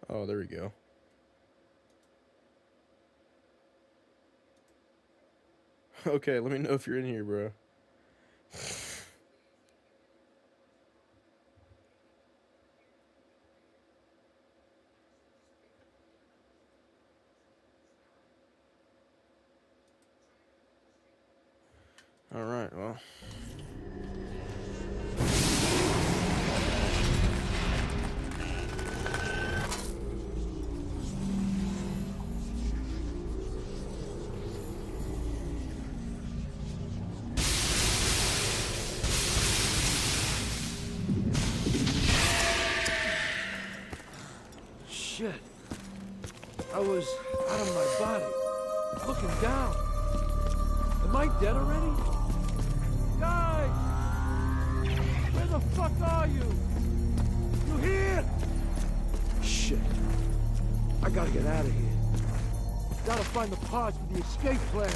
Oh, there we go. Okay, let me know if you're in here, bro. All right, well. Shit. I was out of my body, looking down. Am I dead already? Guys! Where the fuck are you? You here? Shit. I gotta get out of here. Gotta find the parts for the escape plan.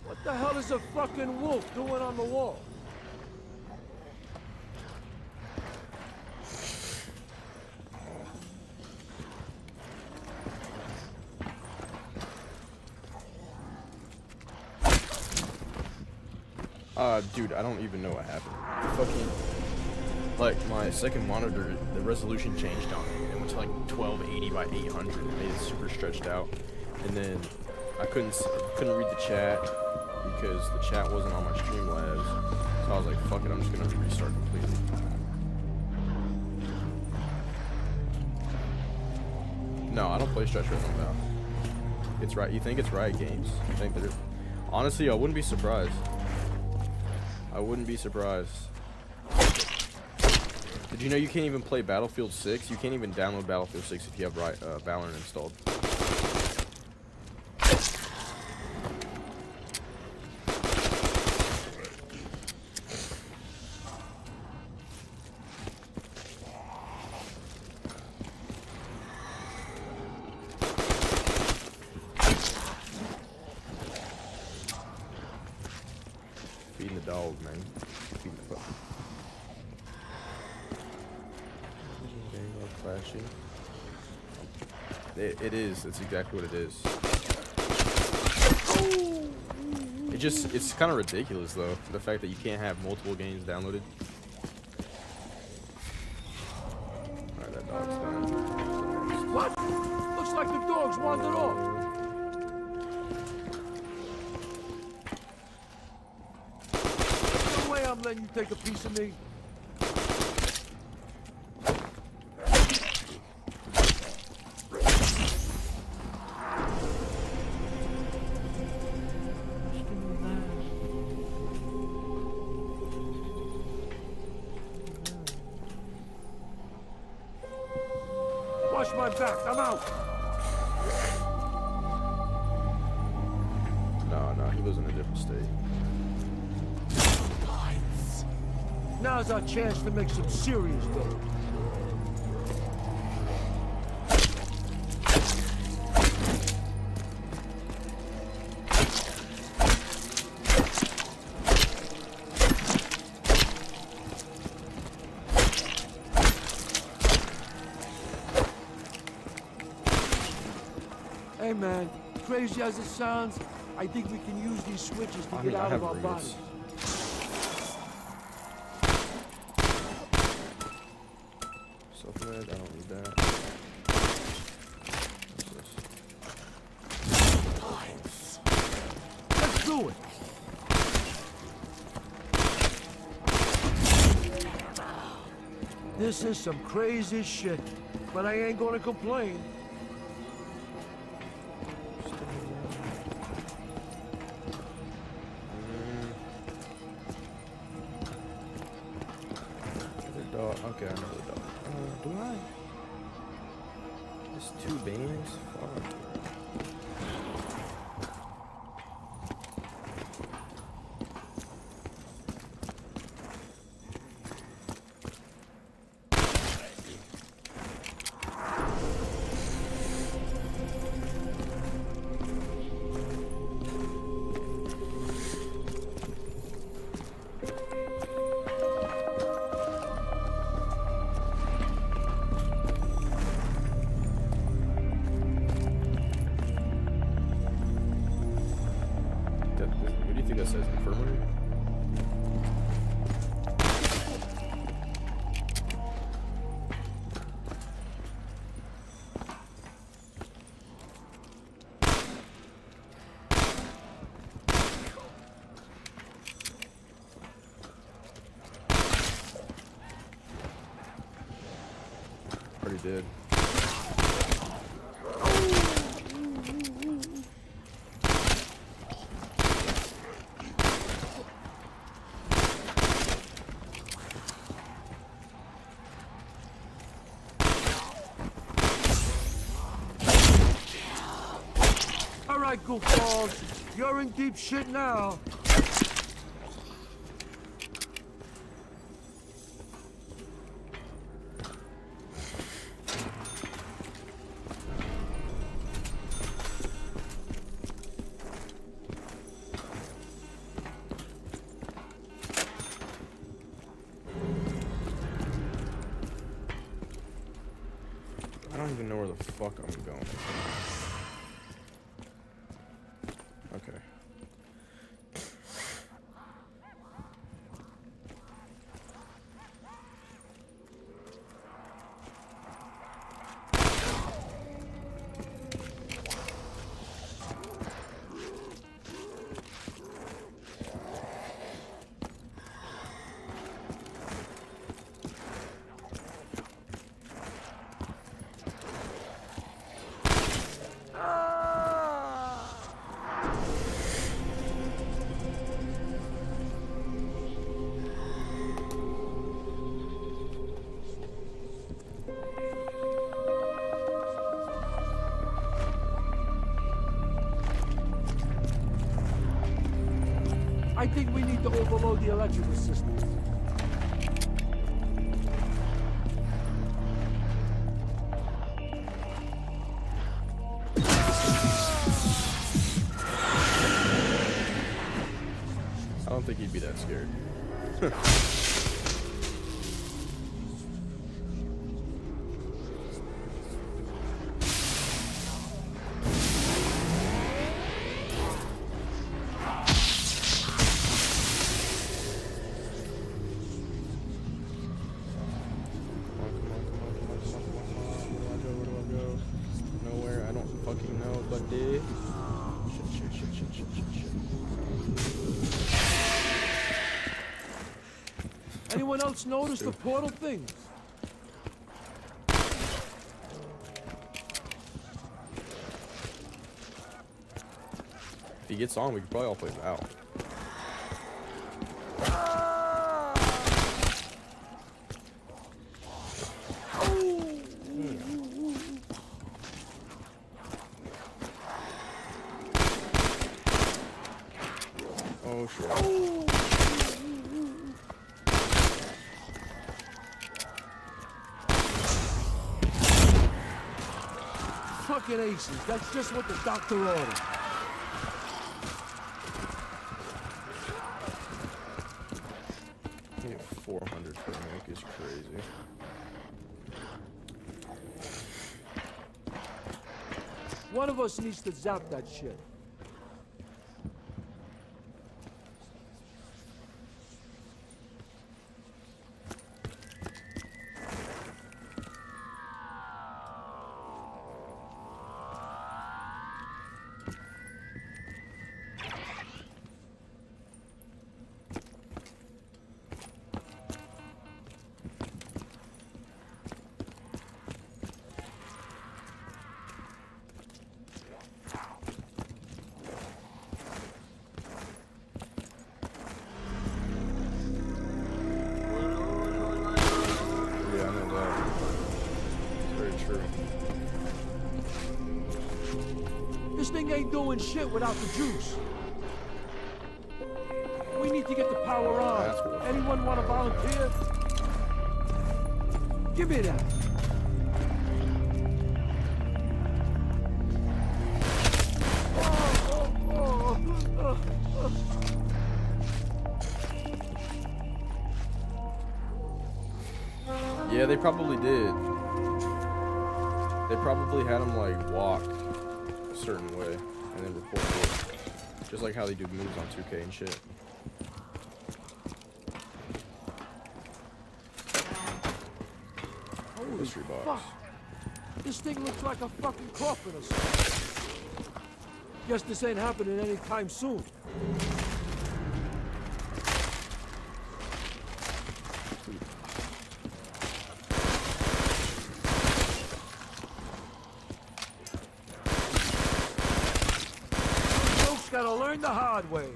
What the hell is a fucking wolf doing on the wall? Dude, I don't even know what happened. Fucking, like, my second monitor, the resolution changed on it. It went to like 1280 by 800. It made it super stretched out. And then I couldn't read the chat because the chat wasn't on my Streamlabs. So I was like, fuck it, I'm just gonna restart completely. No, I don't play Stretch Rhythm now. It's right. You think it's Riot Games? You think they're? Honestly, I wouldn't be surprised. I wouldn't be surprised. Did you know you can't even play Battlefield 6? You can't even download Battlefield 6 if you have Valorant installed. Feeding the dog, man. Feeding the puppy. Flashy. It is. It's exactly what it is. It's kind of ridiculous though, the fact that you can't have multiple games downloaded. Alright, that dog's done. What? Looks like the dog's wandered off. No way I'm letting you take a piece of me. Watch my back. I'm out. No, he was in a different state. Now's our chance to make some serious dough. Hey man, crazy as it sounds, I think we can use these switches to get out of our bodies. Self-med, I don't need that. What's this? Let's do it. This is some crazy shit, but I ain't gonna complain. Okay, I know the dog. Do I? There's 2 bands? Fuck. What do you think that says? Infirmary? Already did. All right, goofballs, you're in deep shit now. I don't even know where the fuck I'm going. Okay. I think we need to overload the electrical system. I don't think he'd be that scared. Fucking know, buddy. Shit. Anyone else notice the portal things? If he gets on, we could probably all play Val. fucking aces. That's just what the doctor ordered. I get 400 per make is crazy. One of us needs to zap that shit. Yeah, I know that. It's very true. This thing ain't doing shit without the juice. We need to get the power That's on. cool. Anyone want to volunteer? Give me that. Yeah, they probably did. They probably had him like walk a certain way and then report it. Just like how they do moves on 2K and shit. Holy Mystery box. fuck. This thing looks like a fucking coffin or something. Guess this ain't happening anytime soon. Folks gotta learn the hard way.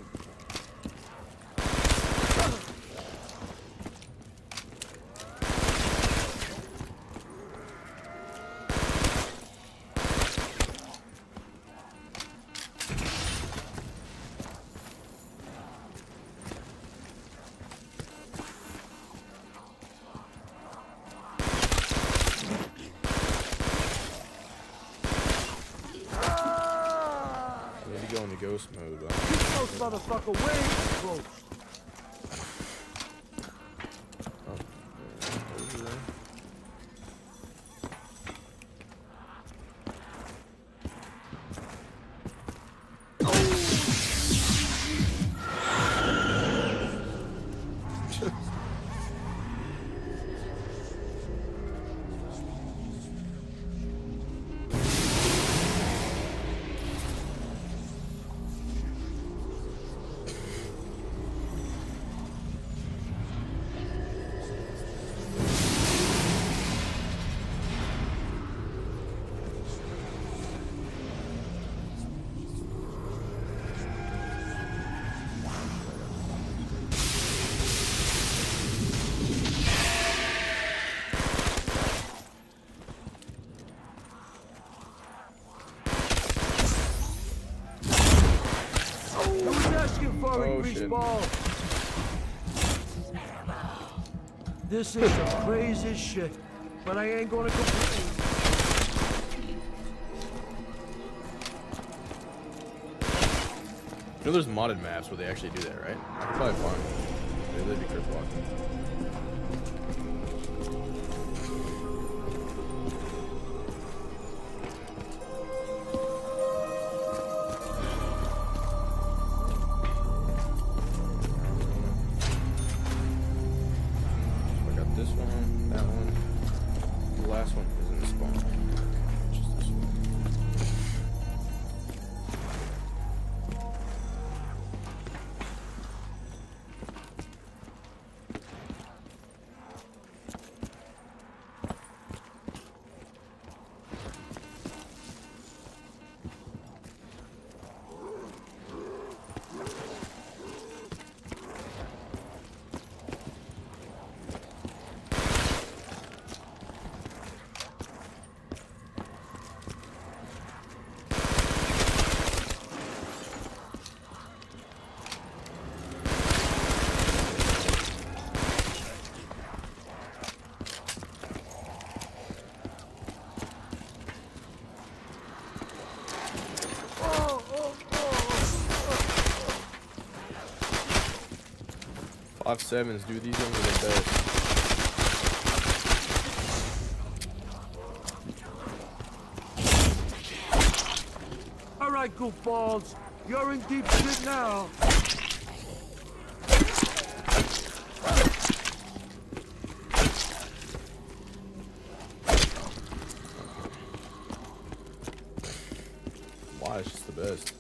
Maybe go into ghost mode, but Close, motherfucker, way too close. over there. Who's asking for it, Oh, grease shit. ball? This is the craziest shit, but I ain't gonna complain. You know there's modded maps where they actually do that, right? I could probably find them. Maybe they'd be crypt walking. I got this one, that one. The last one isn't spawned. Just this one. 5.7s, dude. These ones are the best. All right, goofballs. You're in deep shit now. Why? It's just the best.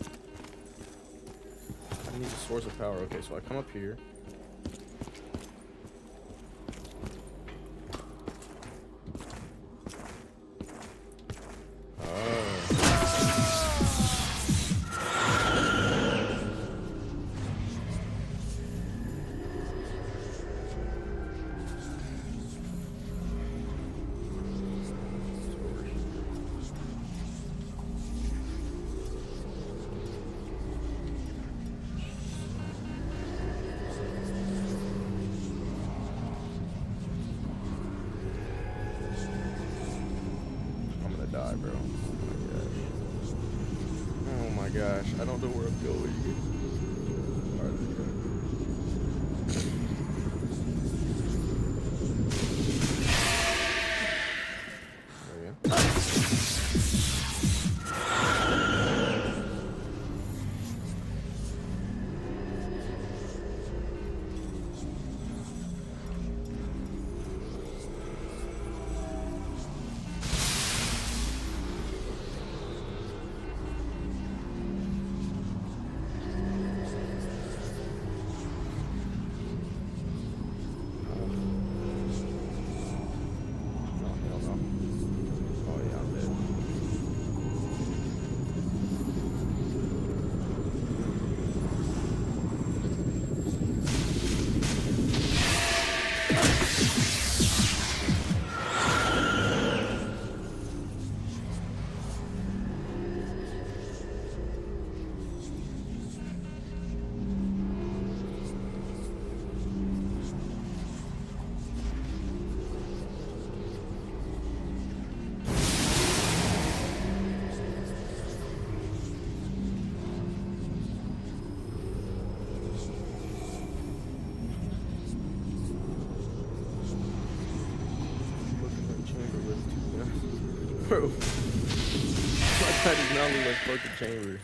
I need a source of power. Okay, so I come up here. Die, bro. Oh my gosh, I don't know where I'm going. Alright, let's go. There we go. Bro, my guy does not look like fucking chamber.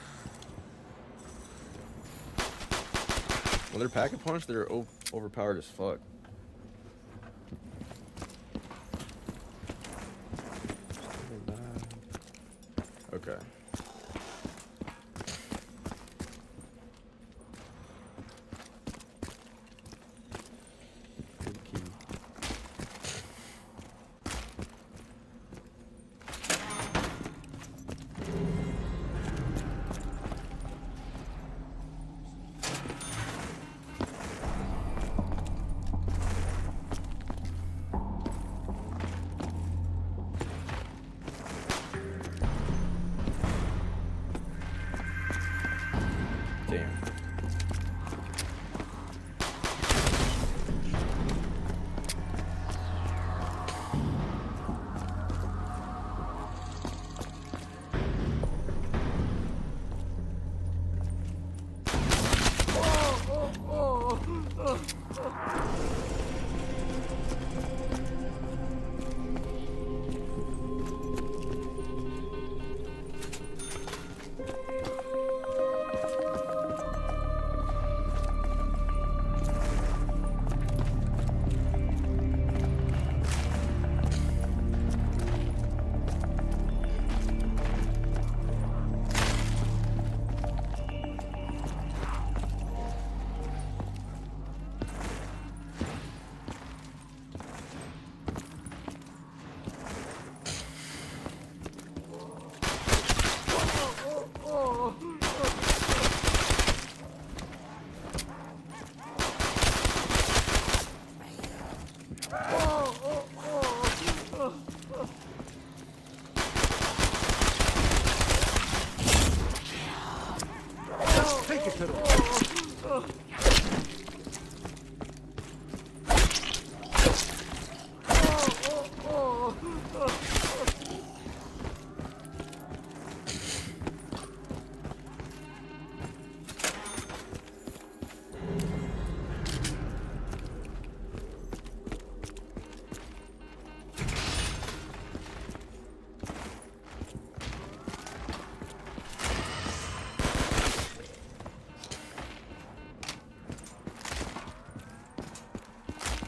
When they're pack a punch, they're overpowered as fuck. Okay. Good key.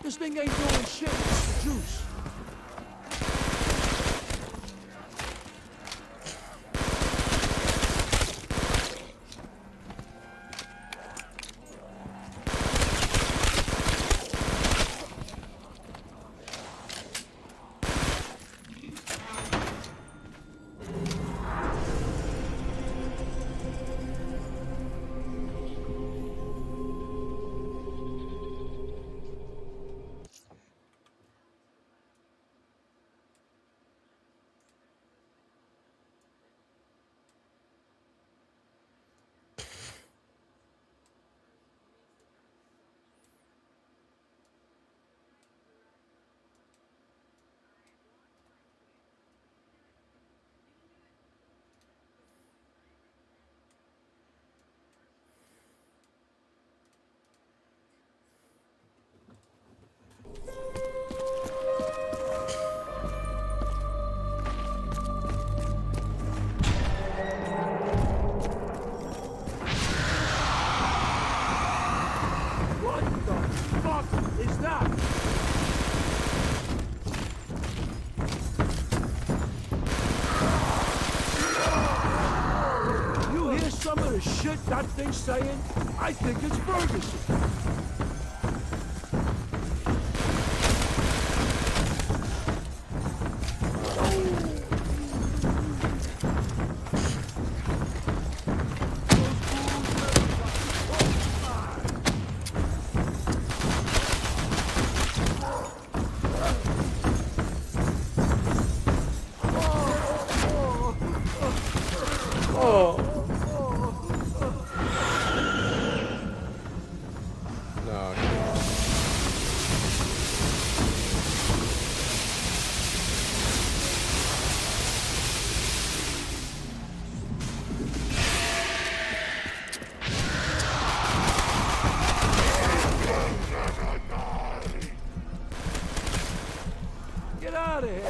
This thing ain't doing shit. It's the juice. What the fuck is that? You hear some of the shit that thing's saying? I think it's Ferguson. Oh. No. Get out of here.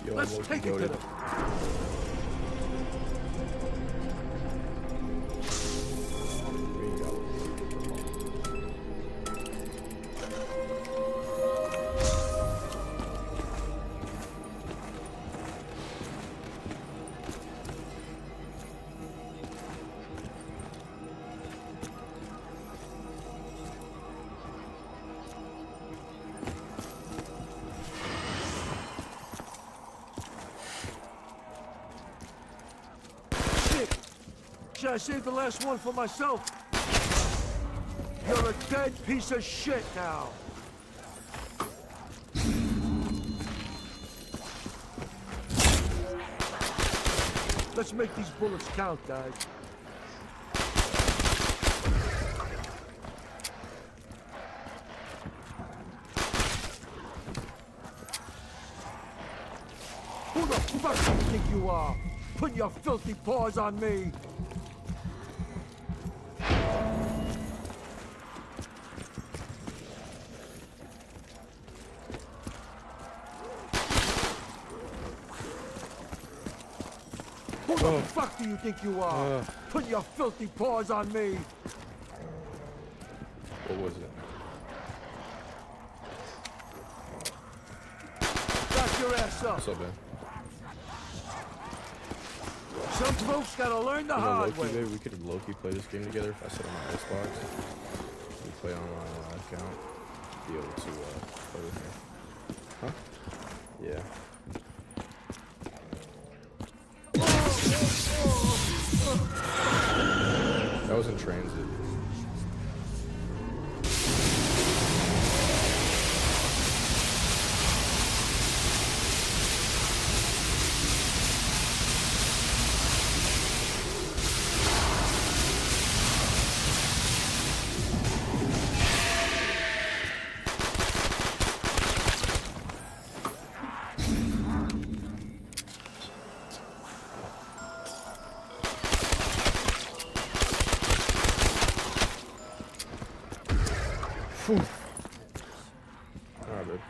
Yo, Let's Loki take it to goated. them. Here you go. Shit. Should I save the last one for myself? You're a dead piece of shit now. Let's make these bullets count, guys. Who the fuck do you think you are? Putting your filthy paws on me. Who the fuck do you think you are? Putting your filthy paws on me. What was it? Back your ass up. What's up, man? Some folks gotta learn the You know, hard Loki, way. maybe we could Loki play this game together if I set up my Xbox. We play on my account. Be able to play with me. Huh? Yeah. That was in transit. Phew. Alright, babe.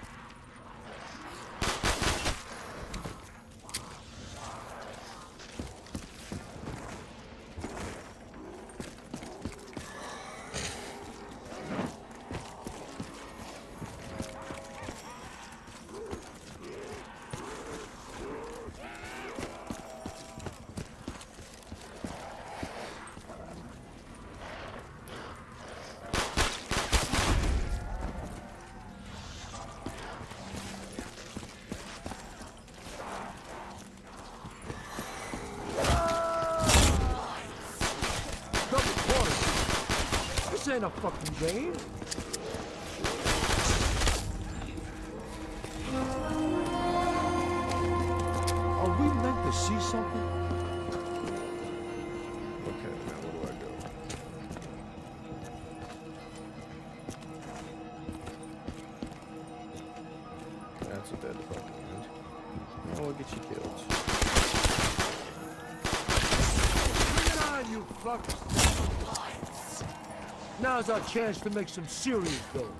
ain't a fucking game. Are we meant to see something? Okay, now where do I go? That's a dead fucking end. Now we'll get you killed. Bring it on, you fucks! Now's our chance to make some serious dough.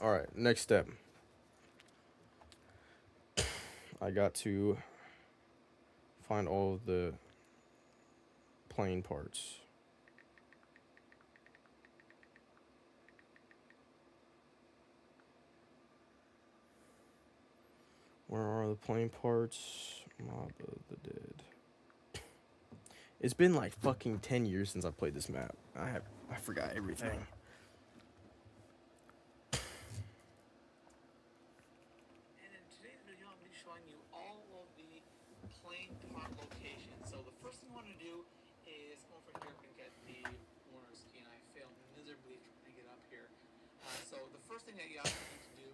Alright, next step. I got to find all of the plane parts. Where are the plane parts? Mob of the Dead. It's been like fucking 10 years since I played this map. I forgot everything. And in today's video, I'm going to be showing you all of the plane part locations. So the first thing I want to do is come over here and get the Warner's key, and I failed miserably trying to get up here. So the first thing that you actually need to do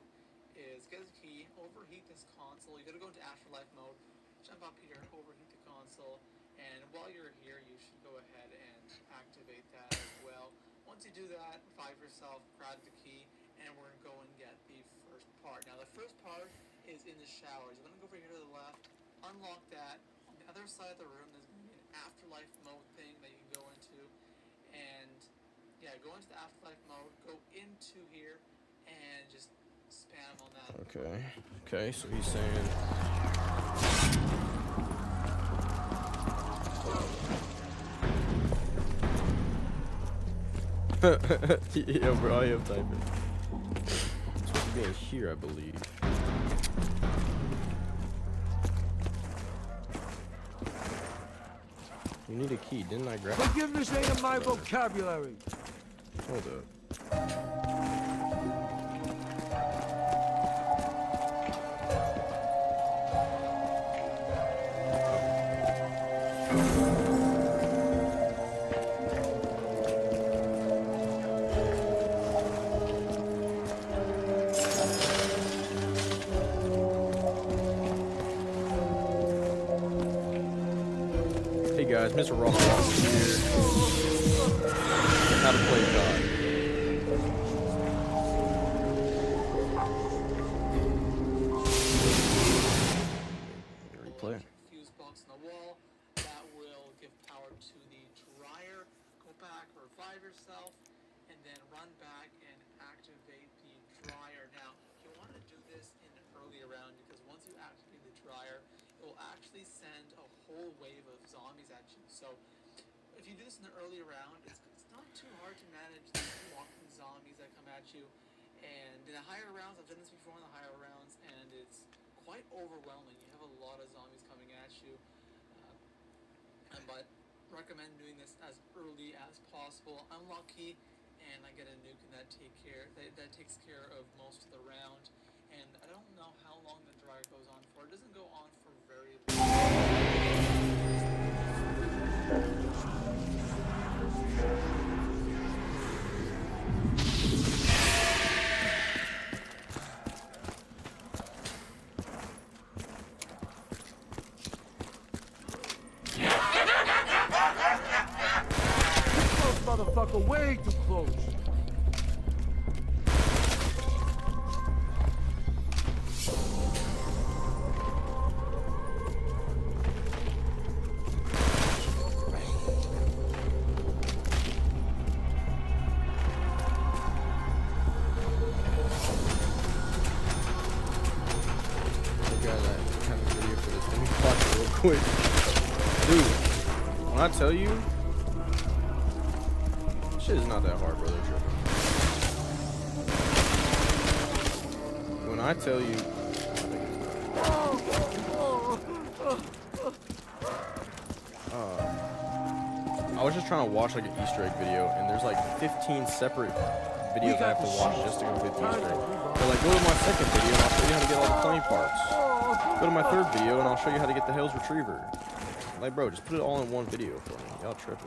is get the key, overheat this console. You got to go into Afterlife mode, jump up here, overheat the console, and while you're here, you should go ahead and activate that as well. Once you do that, revive yourself, grab the key, and we're going to go and get the first part. Now, the first part is in the showers. You're going to go over here to the left, unlock that. On the other side of the room, there's going to be an Afterlife mode thing that you can go into. And, yeah, go into the Afterlife mode, go into here, and just spam on that. Okay. Okay, so he's saying yeah, bro, I am typing. It's supposed to be in here, I believe. You need a key, didn't I grab it? Forgiveness ain't in my vocabulary. Hold up. Hey guys, Mr. Ross Walker here. How to play God. Replay. Fuse box on the wall. That will give power to the dryer. Go back, revive yourself, and then run back and activate the dryer. Now, you want to do this in an early round because once you activate the dryer, it will actually send a whole wave of zombies at you. So, if you do this in the early round, it's not too hard to manage these walking zombies that come at you. And in the higher rounds, I've done this before in the higher rounds, and it's quite overwhelming. You have a lot of zombies coming at you. But recommend doing this as early as possible. Unlock key, and I get a nuke, and that takes care of most of the round. And I don't know how long the dryer goes on for. It doesn't go on for very Close, motherfucker, way too close. quick. Dude, when I tell you, shit is not that hard, brother. When I tell you, I was just trying to watch like an Easter egg video, and there's like 15 separate videos I have to watch just to go get the Easter egg. But like, go to my second video, and I'll show you how to get all the plane parts. Go to my third video, and I'll show you how to get the Hales Retriever. Like, bro, just put it all in one video for me. Y'all tripping.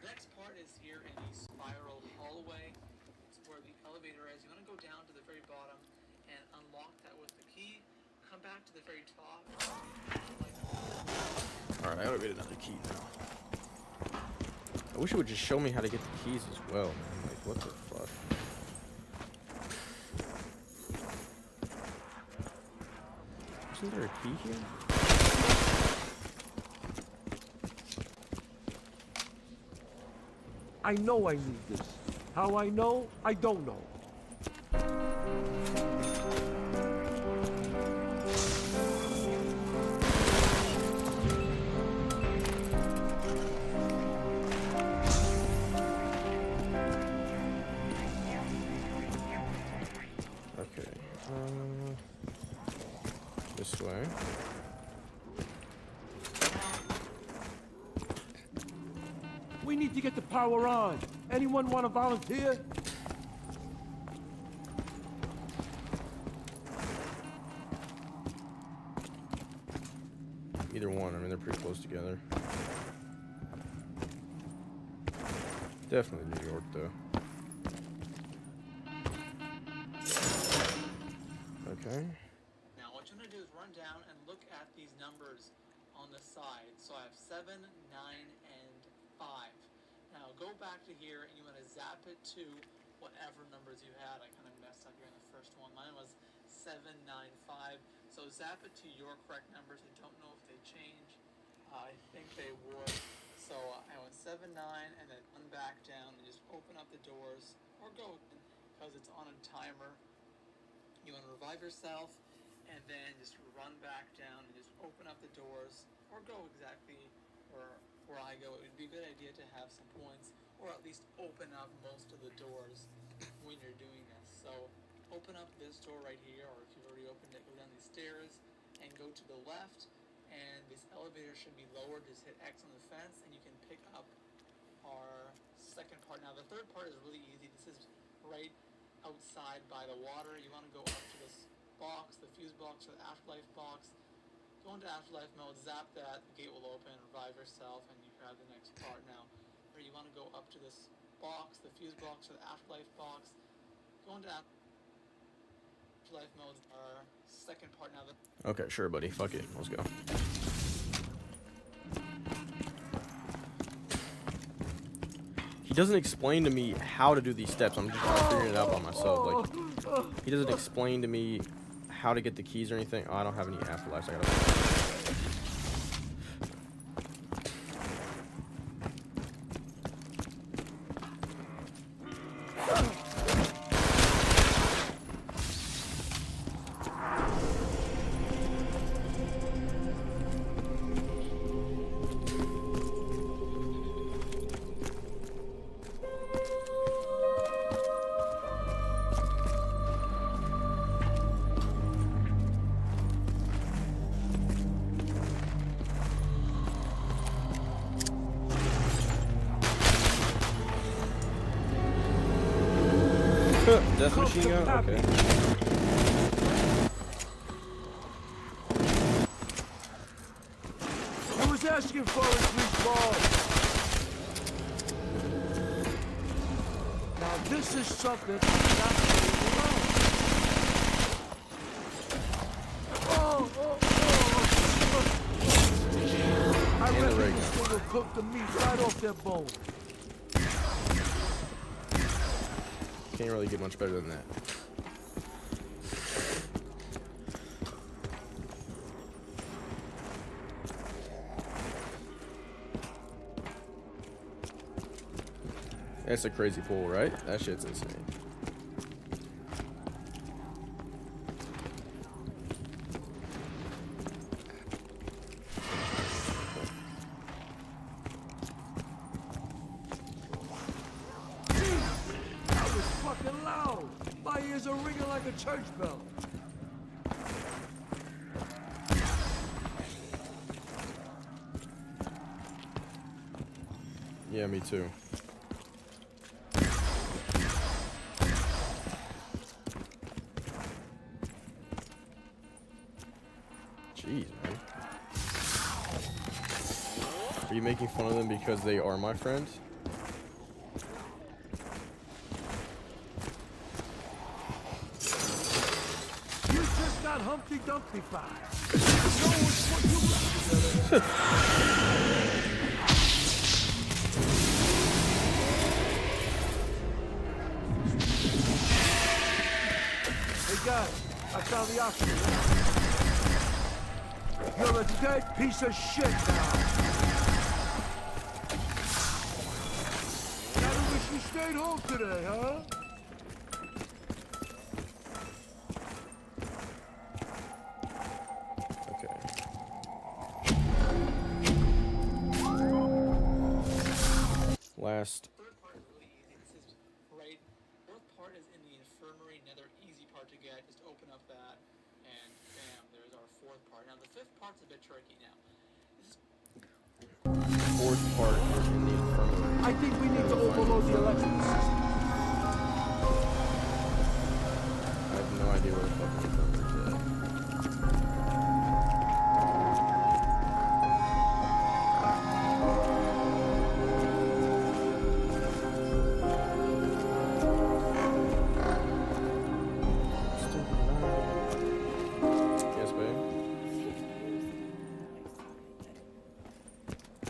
Next part is here in the spiral hallway. It's where the elevator is. You want to go down to the very bottom and unlock that with the key. Come back to the very top. Alright, I gotta get another key now. I wish it would just show me how to get the keys as well, man. Like, what the fuck? Isn't there a key here? I know I need this. How I know? I don't know. Okay. This way. We need to get the power on. Anyone want to volunteer? Either one. I mean, they're pretty close together. Definitely New York, though. Okay. Now, what you want to do is run down and look at these numbers on the side. So I have 7, 9, and 5. Now, go back to here and you want to zap it to whatever numbers you had. I kind of messed up here in the first one. Mine was 7, 9, 5. So zap it to your correct numbers. I don't know if they change. I think they would. So I went 7, 9, and then run back down and just open up the doors, or go because it's on a timer. You want to revive yourself, and then just run back down and just open up the doors, or go exactly where I go. It would be a good idea to have some points, or at least open up most of the doors when you're doing this. So open up this door right here, or if you've already opened it, go down these stairs and go to the left, and this elevator should be lowered. Just hit X on the fence and you can pick up our second part. Now the third part is really easy. This is right outside by the water. You want to go up to this box, the fuse box or the afterlife box. Go into afterlife mode, zap that, the gate will open, revive yourself, and you grab the next part. Now, where you want to go up to this box, the fuse box or the afterlife box. Go into afterlife mode, our second part. Now Okay, sure, buddy. Fuck it. Let's go. He doesn't explain to me how to do these steps. I'm just trying to figure it out by myself. Like, he doesn't explain to me how to get the keys or anything. Oh, I don't have any afterlives. I gotta. Death machine gun? Okay. I was asking for it, respawn. Now this is something I'm not getting around. I And the reckon rig. this thing will cook the meat right off their bone. Can't really get much better than that. That's a crazy pull, right? That shit's insane. My ears are ringing like a church bell. Yeah, me too. Jeez, man. Are you making fun of them because they are my friends? You just got Humpty Dumpty fired. No one's put you back together. Hey guys, I found the oxygen. You're a dead piece of shit now. Gotta wish you stayed home today, huh? Okay. Last. Third part is really easy. This is right. Fourth part is in the infirmary. Another easy part to get. Just open up that, and bam, there's our fourth part. Now the fifth part's a bit tricky. Now, this is Fourth part is in the infirmary. I think we need to overload the electrical system. I have no idea where the fucking infirmary is at. Yes, babe.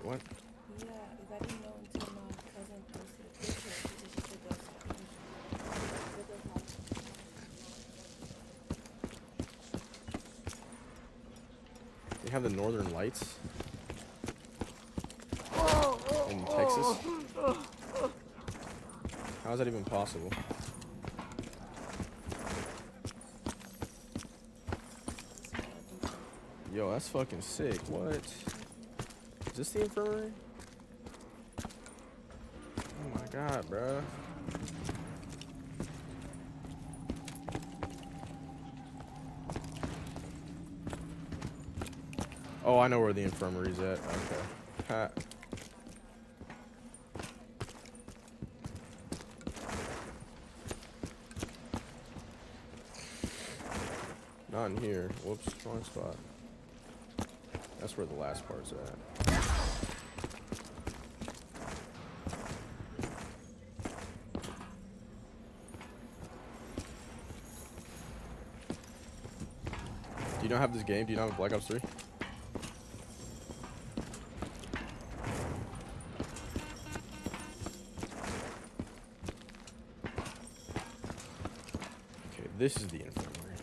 What? Yeah, because I didn't know until my cousin posted a picture because she said that's They have the Northern Lights in Texas. How is that even possible? Yo, that's fucking sick. What? Is this the infirmary? Oh my god, bruh. Oh, I know where the infirmary's at. Okay. Ha. Not in here. Whoops, wrong spot. That's where the last part's at. Do you not have this game? Do you not have Black Ops 3? Okay, this is the infirmary.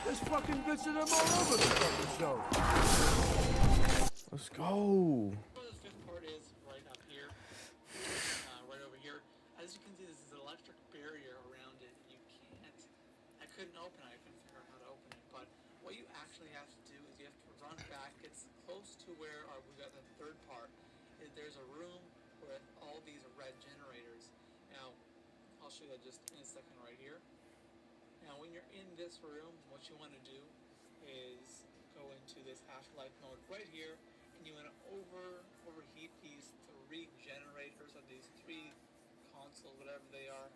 There's fucking bits of them all over the fucking show. Let's go. where the fifth part is right up here, right over here. As you can see, this is an electric barrier around it. You can't. I couldn't open it. I couldn't figure out how to open it. But what you actually have to do is you have to run back. It's close to where we got the third part. There's a room with all these red generators. Now, I'll show you that just in a second right here. Now, when you're in this room, what you want to do is go into this afterlife mode right here, and you want to overheat these three generators of these three consoles, whatever they are.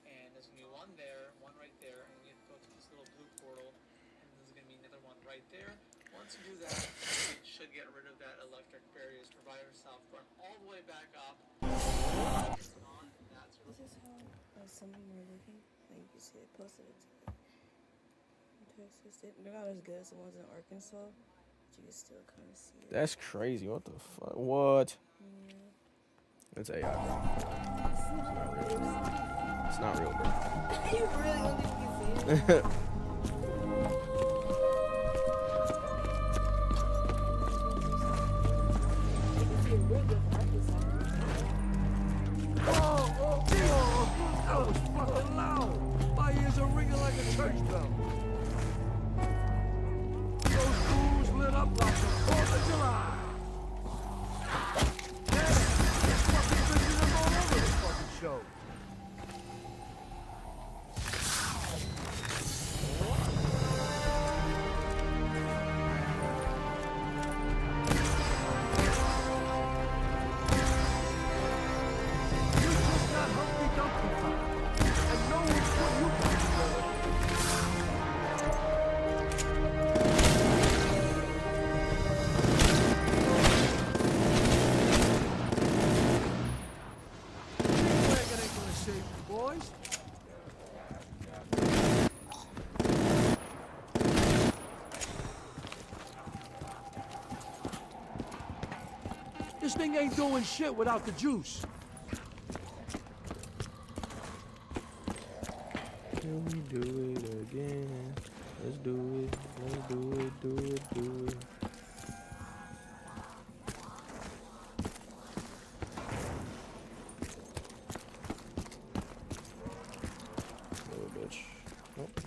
And there's gonna be one there, one right there, and you go to this little blue portal, and there's gonna be another one right there. Once you do that, it should get rid of that electric barriers. Provide yourself, run all the way back up. It's on, and that's This is how some of them are looking. Like you see, they posted it in Texas. They're not as good as the ones in Arkansas, but you can still kind of see it. That's crazy. What the fuck? What? Yeah. It's AI, bro. It's not real, bro. You really don't think you can see it? You can see it real good from Arkansas. That was fucking loud. My ears are ringing like a church bell. Those fools lit up like the 4th of July. This thing ain't doing shit without the juice. Can we do it again? Let's do it. Let's do it. Do it. Do it. Little bitch. Nope.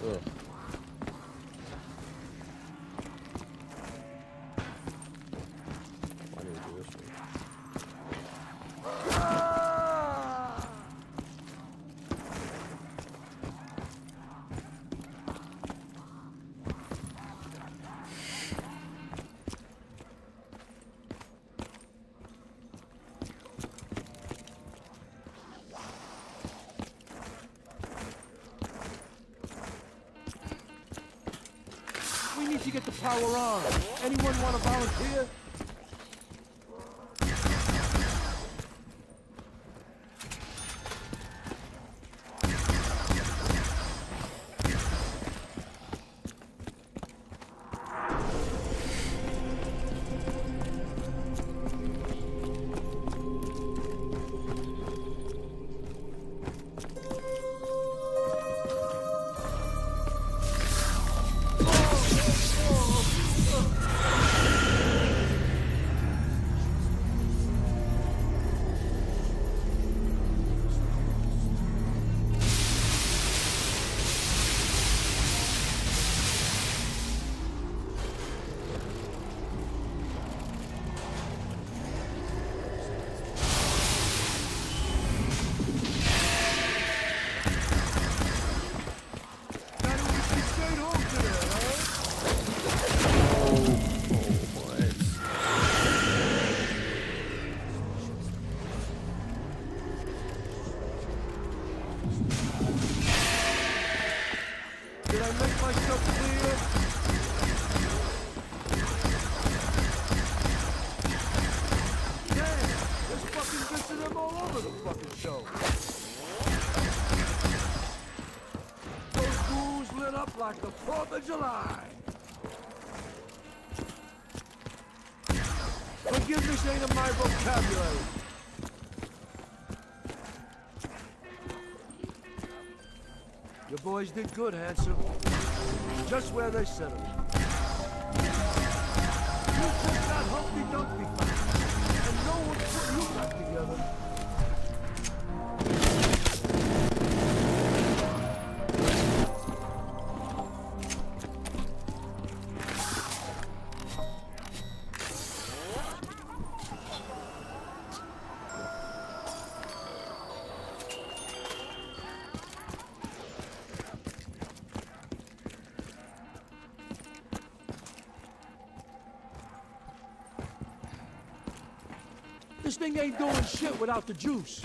Ugh. Why did we do this one? We need to get the power on. Anyone want to volunteer? Did I make myself clear? Damn, there's fucking bits of them all over the fucking show. Those ghouls lit up like the 4th of July. Forgiveness ain't in my vocabulary. Your boys did good, handsome. Just where they said it. You took that Humpty Dumpty fight, and no one put you back together. This thing ain't doing shit without the juice.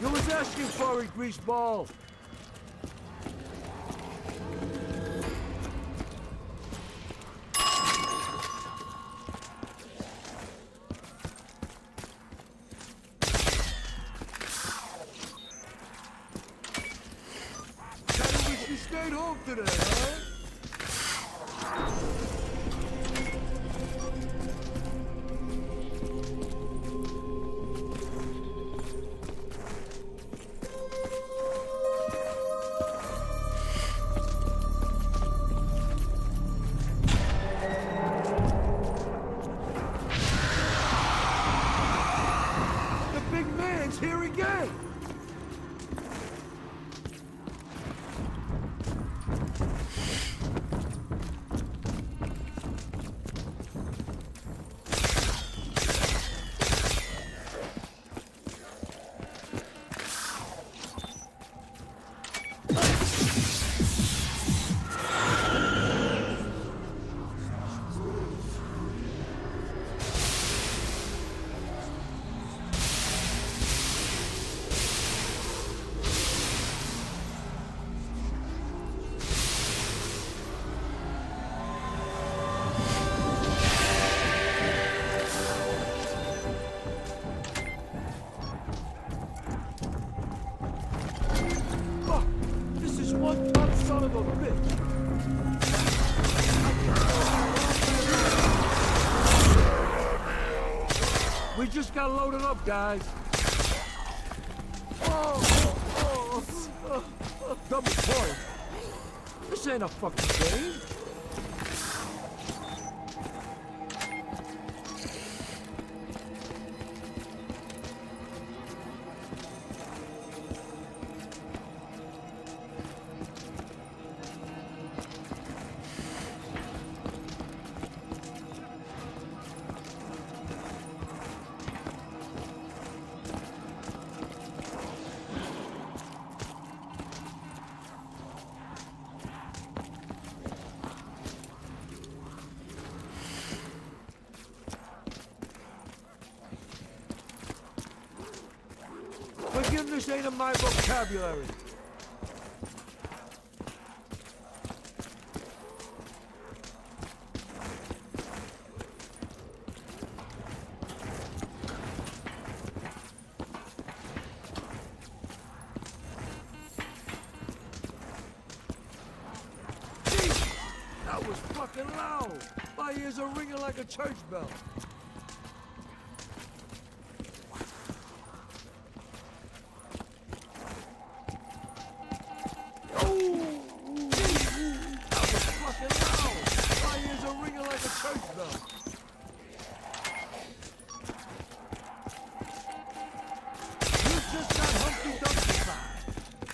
You was asking for it, greaseball. today, huh? The big man's here again! Fuck! This is one tough son of a bitch! We just got loaded up, guys. Double point. This ain't a fucking game. Forgiveness ain't in my vocabulary. Jesus, that was fucking loud. My ears are ringing like a church bell.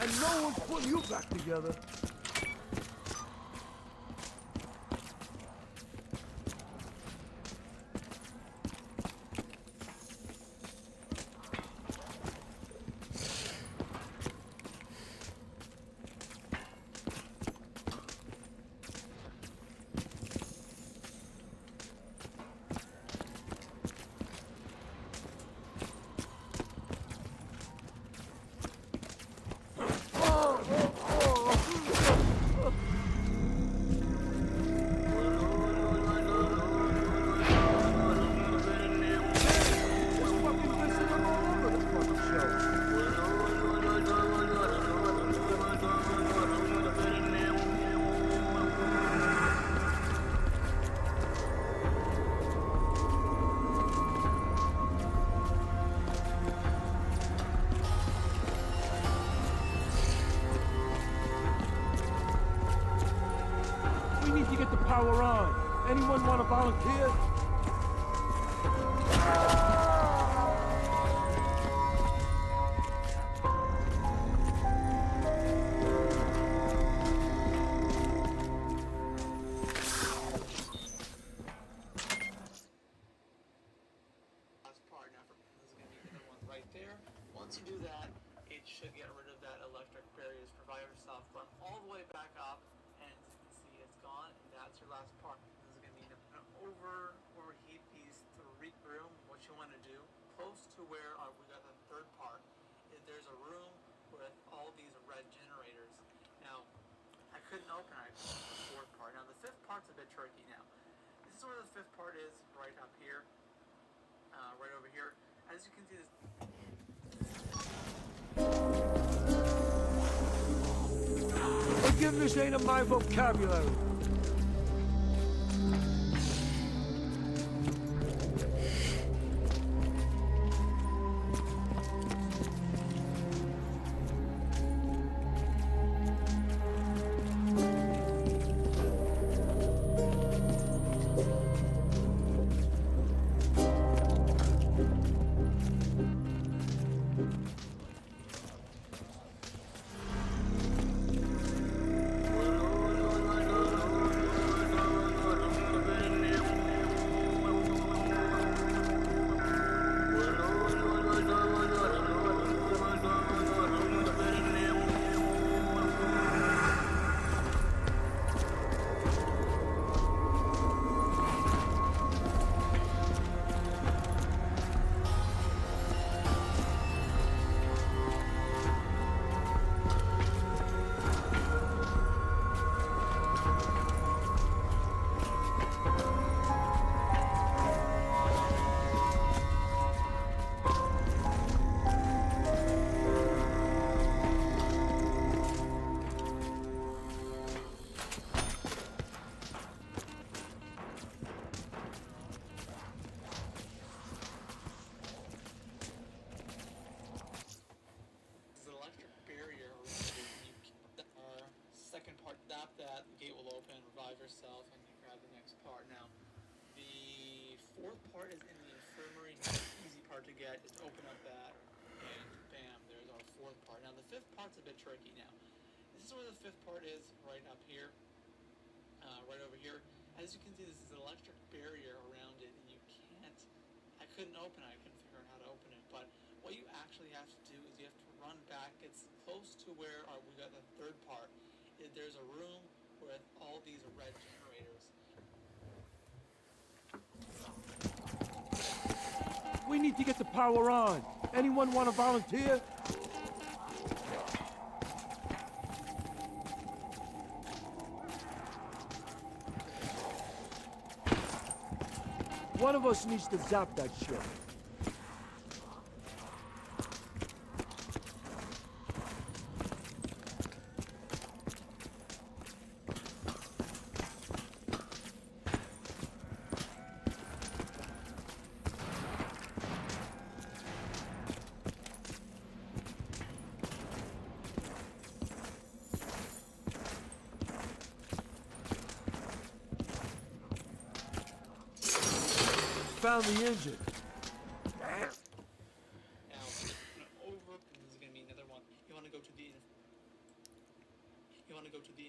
And no one's putting you back together. We need to get the power on. Anyone want to volunteer? Last part now, this is going to be the one right there. Once you do that, it should get rid of that electric barriers. Provide yourself run all the way back up, and as you can see, it's gone, and that's your last part. This is going to be an overheat these three room. What you want to do, close to where we got the third part, is there's a room with all these red generators. Now, I couldn't open it, the fourth part. Now, the fifth part's a bit tricky now. This is where the fifth part is, right up here. Right over here. As you can see, this Forgiveness ain't in my vocabulary. There's an electric barrier around it. Second part, tap that, the gate will open, revive yourself, and you grab the next part. Now, the fourth part is in the infirmary. Not an easy part to get. Just open up that, and bam, there's our fourth part. Now, the fifth part's a bit tricky now. This is where the fifth part is, right up here, right over here. As you can see, this is an electric barrier around it, and you can't, I couldn't open it. I couldn't figure out how to open it, but what you actually have to do is you have to run back. It's close to where we got the third part. There's a room with all these red generators. We need to get the power on. Anyone want to volunteer? One of us needs to zap that shit. Found the engine. Now, over, and this is going to be another one. You want to go to the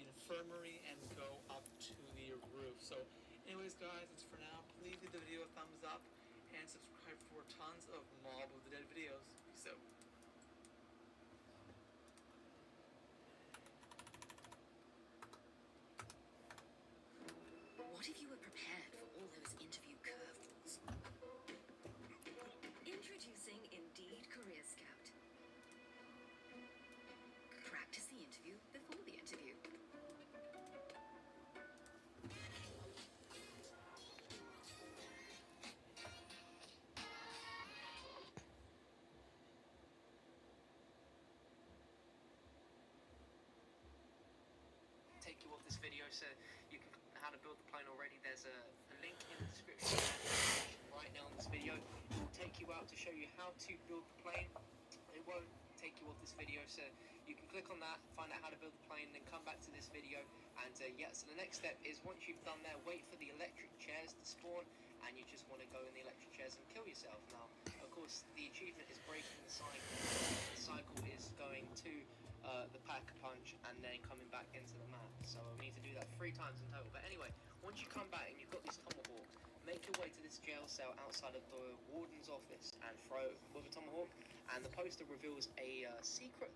infirmary and go up to the roof. So, anyways, guys, that's for now. Please give the video a thumbs up and subscribe for tons of Mob of the Dead videos. Peace out. What if you were prepared for all those interview curveballs? Introducing Indeed Career Scout. Practice the interview before the interview. Take you off this video so you can how to build the plane already. There's a link in the description right now in this video. It will take you out to show you how to build the plane. It won't take you off this video, so you can click on that, find out how to build the plane, then come back to this video. And yeah, so the next step is once you've done that, wait for the electric chairs to spawn, and you just want to go in the electric chairs and kill yourself. Now, of course, the achievement is breaking the cycle. The cycle is going to the Pack-a-Punch and then coming back into the map. So we need to do that 3 times in total. But anyway, once you come back and you've got this tomahawk, make your way to this jail cell outside of the warden's office and throw with a tomahawk. And the poster reveals a secret.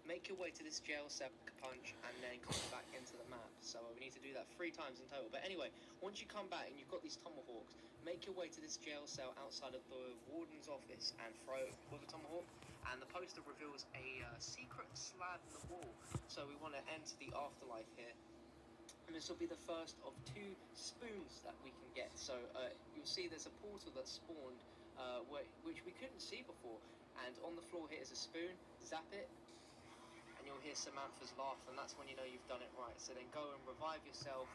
Make your way to this jail cell, punch, and then come back into the map. So we need to do that 3 times in total. But anyway, once you come back and you've got these tomahawks, make your way to this jail cell outside of the warden's office and throw with a tomahawk. And the poster reveals a secret slab in the wall. So we want to enter the afterlife here. And this will be the first of 2 spoons that we can get. So you'll see there's a portal that spawned, which we couldn't see before. And on the floor here is a spoon. Zap it. And you'll hear Samantha's laugh, and that's when you know you've done it right. So then go and revive yourself,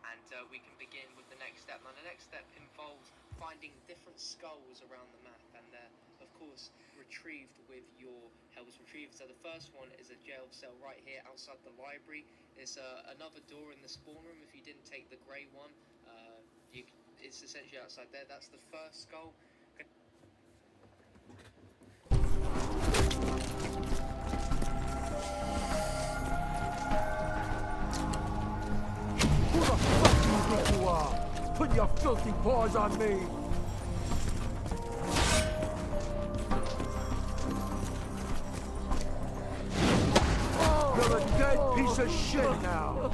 and we can begin with the next step. Now the next step involves finding different skulls around the map, and of course retrieved with your Hell's Retriever. So the first one is a jail cell right here outside the library. There's another door in the spawn room if you didn't take the grey one. It's essentially outside there. That's the first skull. Who the fuck do you think you are? Put your filthy paws on me! You're a dead piece of shit now!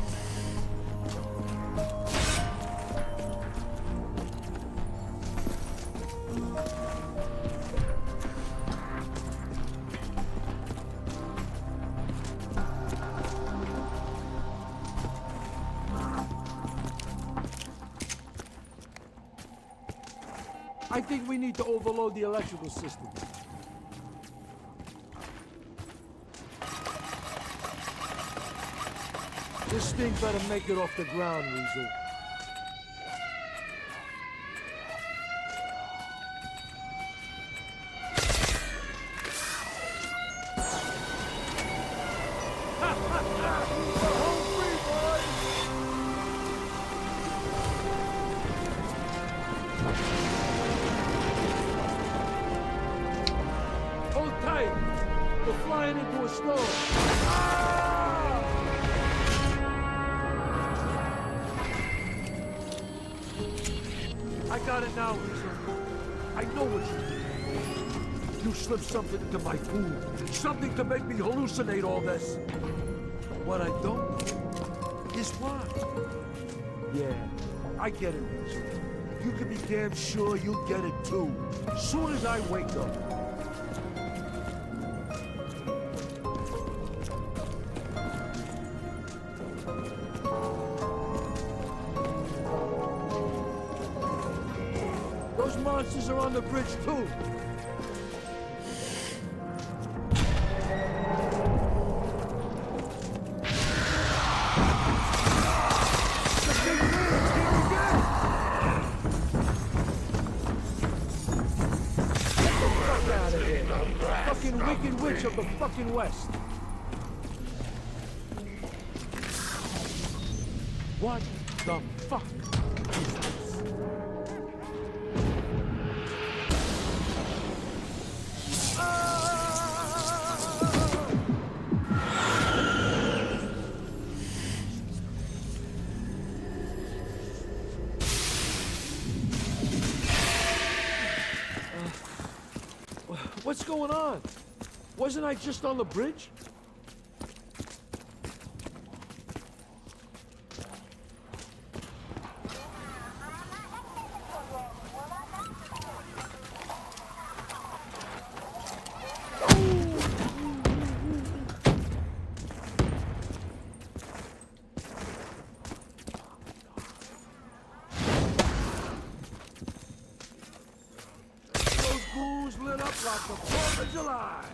I think we need to overload the electrical system. This thing better make it off the ground, Weasel. Hold tight! We're flying into a storm! I got it now, Weasel. I know what you did. You slipped something into my food. Something to make me hallucinate all this. What I don't know is why. Yeah, I get it, Weasel. You can be damn sure you'll get it too. Soon as I wake up. Those monsters are on the bridge too. The big man's here again. Get the fuck out of here. Fucking wicked witch of the fucking West. What the fuck is this? What's going on? Wasn't I just on the bridge? Those ghouls lit up like the 4th of July.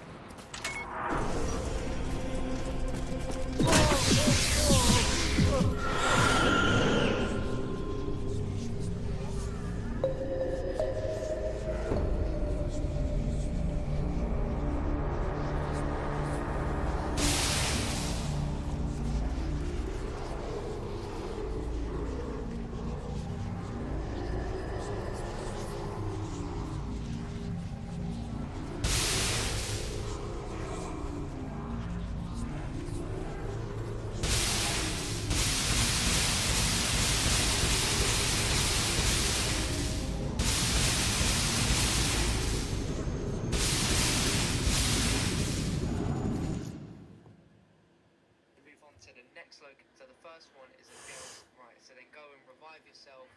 Move on to the next location. So the first one is a jail. Right, so then go and revive yourself,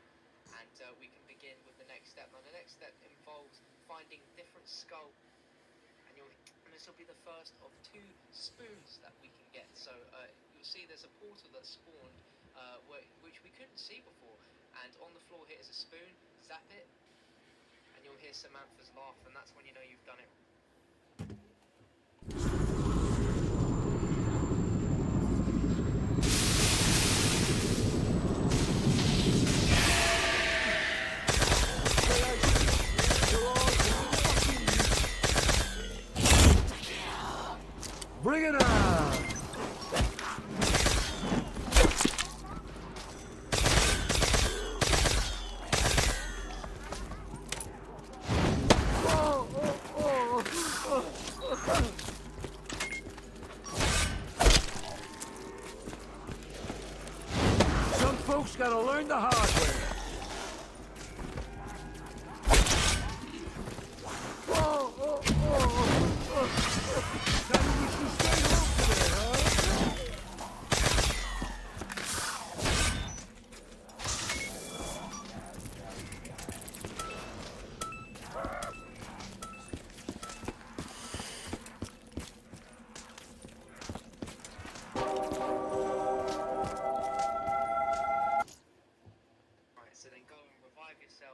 and we can begin with the next step. Now the next step involves finding different skull, and this will be the first of 2 spoons that we can get. So you'll see there's a portal that spawned, which we couldn't see before, and on the floor here is a spoon. Zap it, and you'll hear Samantha's laugh, and that's when you know you've done it.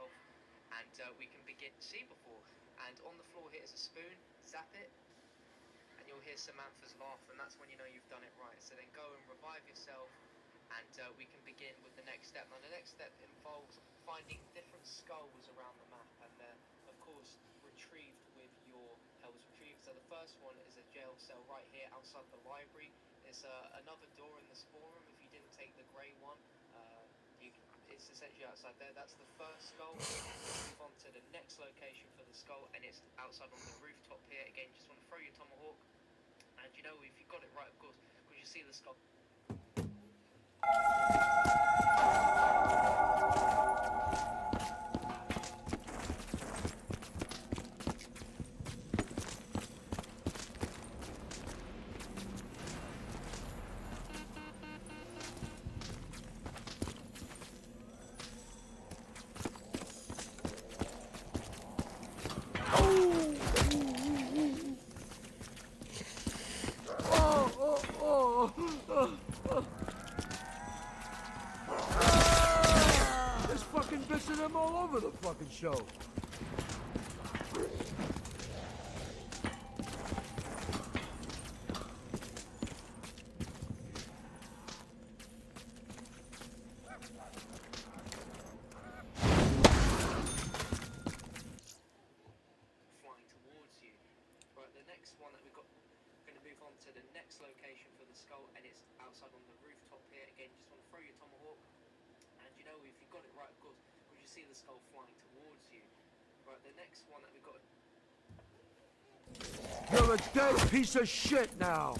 yourself, and we can begin to see before. And on the floor here is a spoon. Zap it, and you'll hear Samantha's laugh, and that's when you know you've done it right. So then go and revive yourself, and we can begin with the next step. Now the next step involves finding different skulls around the map, and of course retrieved with your Hell's Retrieve. So the first one is a jail cell right here outside the library. There's another door in the spawn room. If you didn't take the grey one, it's essentially outside there. That's the first skull. Move on to the next location for the skull, and it's outside on the rooftop here. Again, just want to throw your tomahawk, and you know, if you got it right, of course, because you see the skull. There's fucking bits of them all over the fucking show. Flying towards you. Right, the next one that we've got, we're going to move on to the next location for the skull, and it's outside on the rooftop here. Again, just want to throw your tomahawk, and you know, if you got it right, of course, because you see the skull flying towards you. Right, the next one that we've got. You're a dead piece of shit now.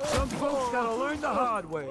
Some folks gotta learn the hard way.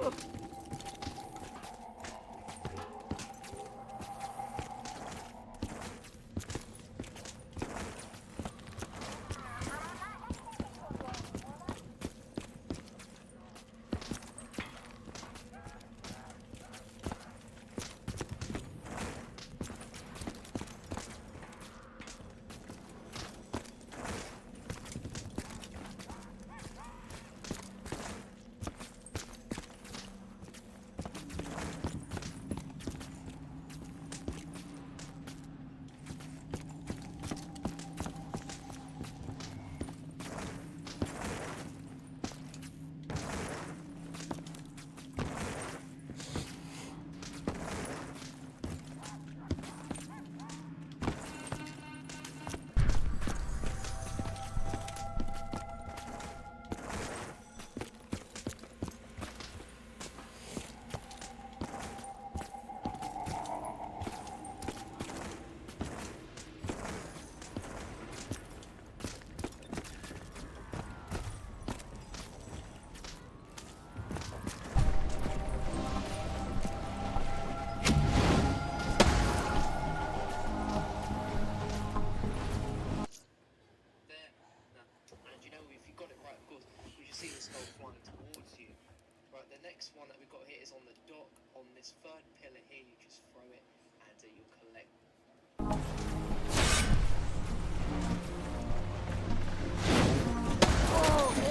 next one that we've got here is on the dock. On this third pillar here, you just throw it and you'll collect.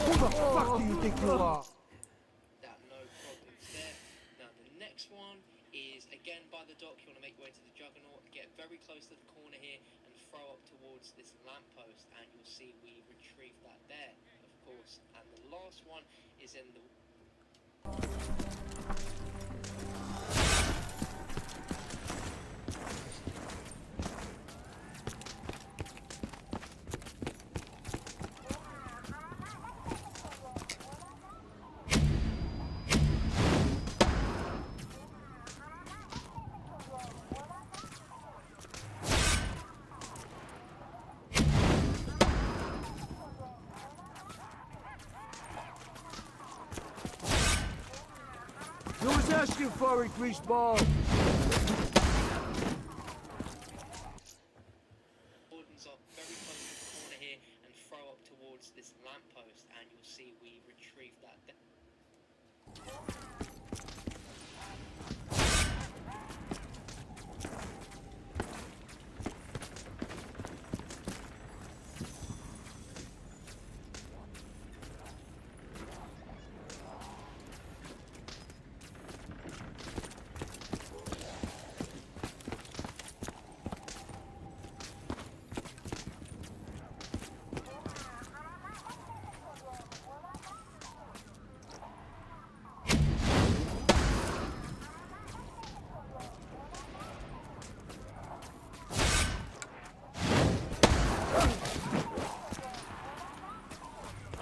Who the fuck do you think you are? That no problems there. Now the next one is again by the dock. You want to make your way to the Juggernaut, get very close to the corner here and throw up towards this lamppost, and you'll see we retrieve that there, of course. And the last one is in the You was asking for it, greaseball. Warden's up very close to the corner here and throw up towards this lamppost, and you'll see we retrieve that.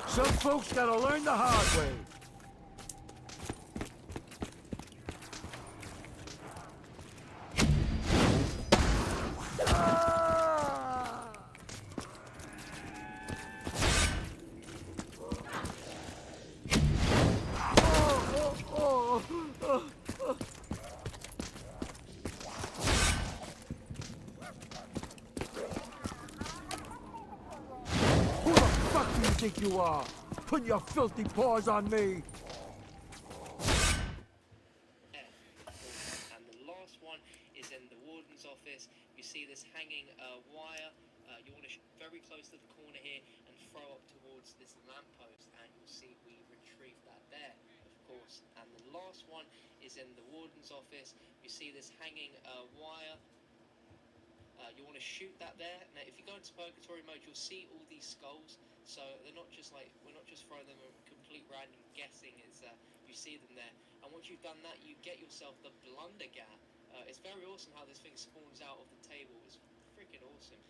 Some folks gotta learn the hard way. Who the fuck do you think you are? Putting your filthy paws on me. And the last one is in the warden's office. You see this hanging wire. You want to very close to the corner here and throw up towards this lamppost, and you'll see we retrieve that there, of course. And the last one is in the warden's office. You see this hanging wire. You want to shoot that there. Now, if you go into purgatory mode, you'll see all these skulls. So they're not just like, we're not just throwing them a complete random guessing. It's you see them there. And once you've done that, you get yourself the Blundergat. It's very awesome how this thing spawns out of the table. It's freaking awesome.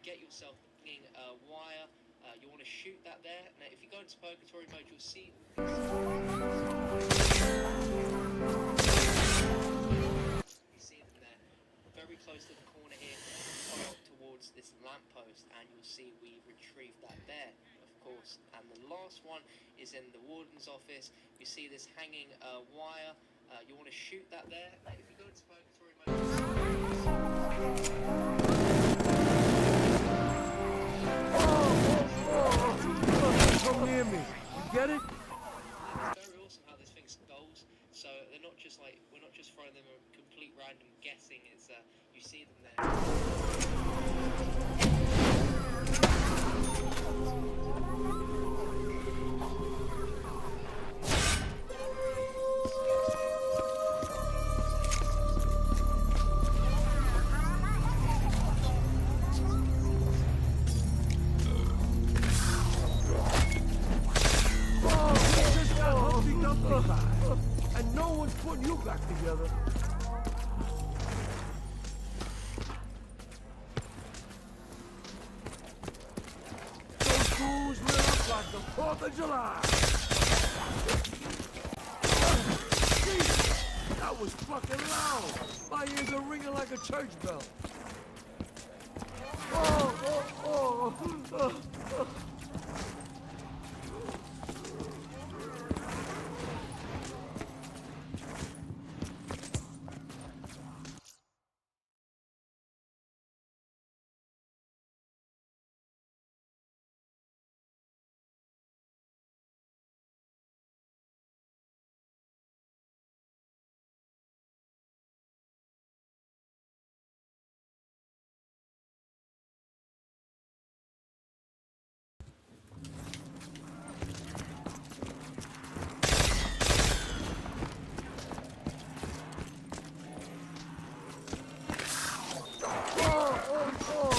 Get yourself a wire. You want to shoot that there. Now, if you go into purgatory mode, you'll see. You see them there, very close to the corner here, up towards this lamppost, and you'll see we retrieve that there, of course. And the last one is in the warden's office. You see this hanging wire. You want to shoot that there. Now, if you go into purgatory mode. Come near me. You get it? It's very awesome how this thing goes. So they're not just like, we're not just throwing them a complete random guessing. It's you see them there. And no one's putting you back together. Those fools lit up like the 4th of July. my ears are ringing like a church bell. Oh.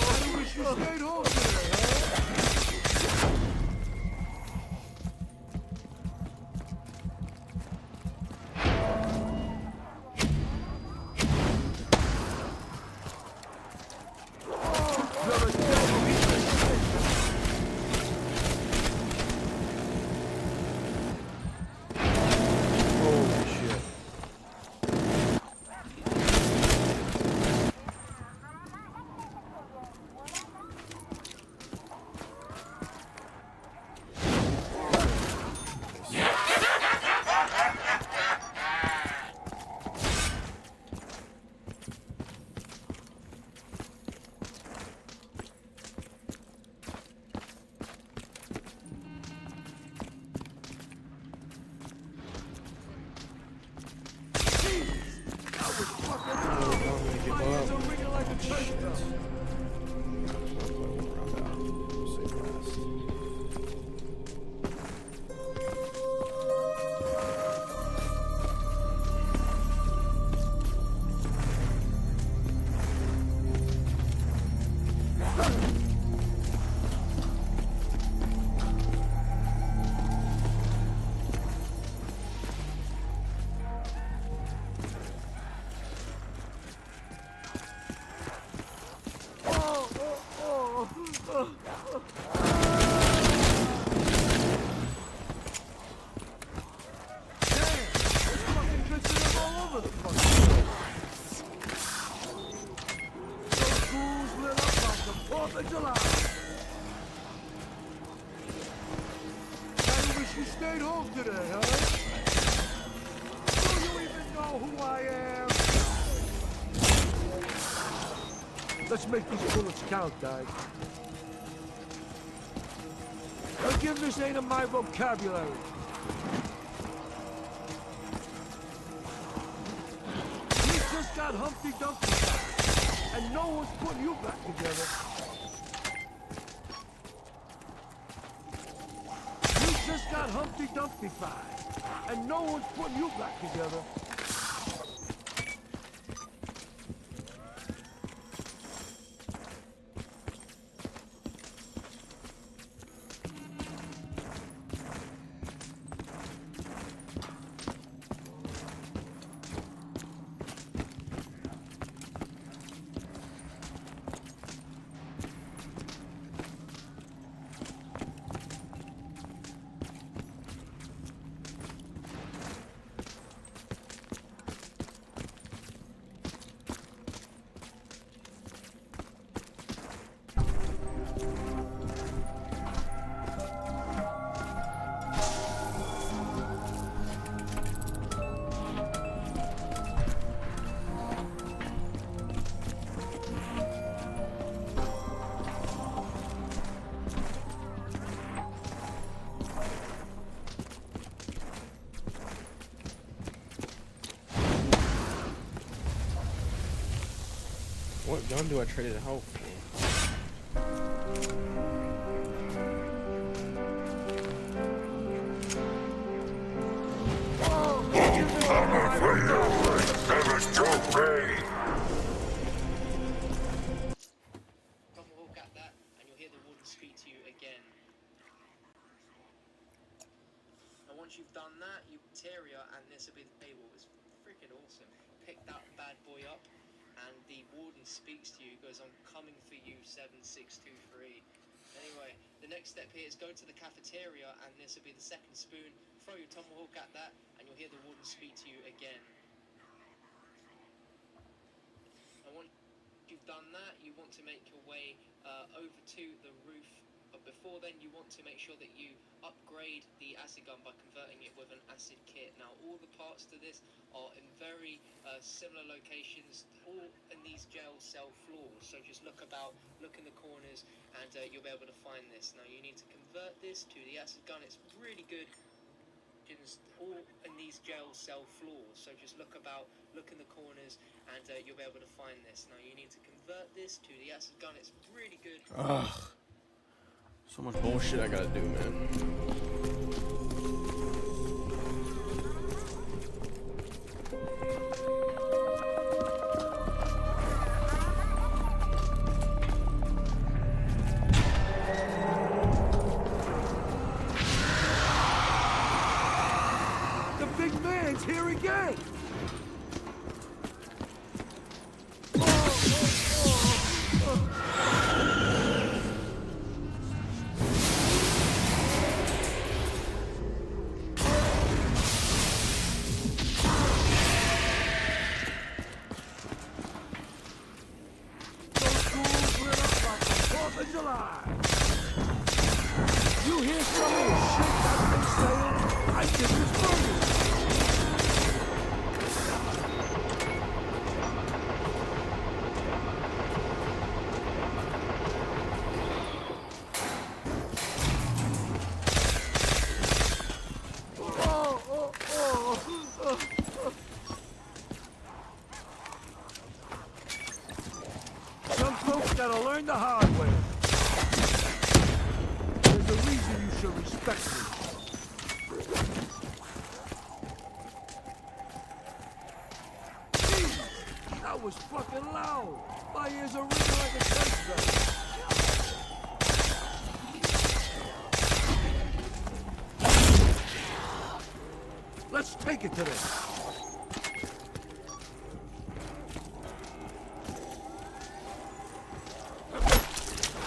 I wish you stayed home today, huh? You're a devil. Holy shit. My ears are ringing like a church bell. You stayed home today, huh? Do you even know who I am? Let's make these bullets count, Dyke. Forgiveness ain't in my vocabulary. You just got Humpty Dumpty back, and no one's putting you back together. Just got Humpty Dumpty fied, and no one's putting you back together. What gun do I trade it out for? Tomahawk at that, and you'll hear the warden speak to you again. And once you've done that, you Terrier, and this will be the table. It's freaking awesome. Pick that bad boy up, and the warden speaks to you. Goes, "I'm coming for you, 7623." Anyway, the next step here is go to the cafeteria, and this will be the second spoon. Throw your tomahawk at that, and you'll hear the warden speak to you again. you've done that, you want to make your way over to the roof. But before then, you want to make sure that you upgrade the acid gun by converting it with an acid kit. Now, all the parts to this are in very similar locations, all in these jail cell floors. So just look in the corners, and you'll be able to find this. Now, you need to convert this to the acid gun. It's really good. All in these jail cell floors. So just look in the corners, and you'll be able to find this. Now, you need to convert this to the acid gun. It's really good. Ugh. So much bullshit I gotta do, man. The big man's here again! You hear some of the shit that's been saying? I think it's funny. Some folks gotta learn the hard way. There's a reason you should respect me. Jesus, that was fucking loud. My ears are ringing like a church bell. Let's take it to them.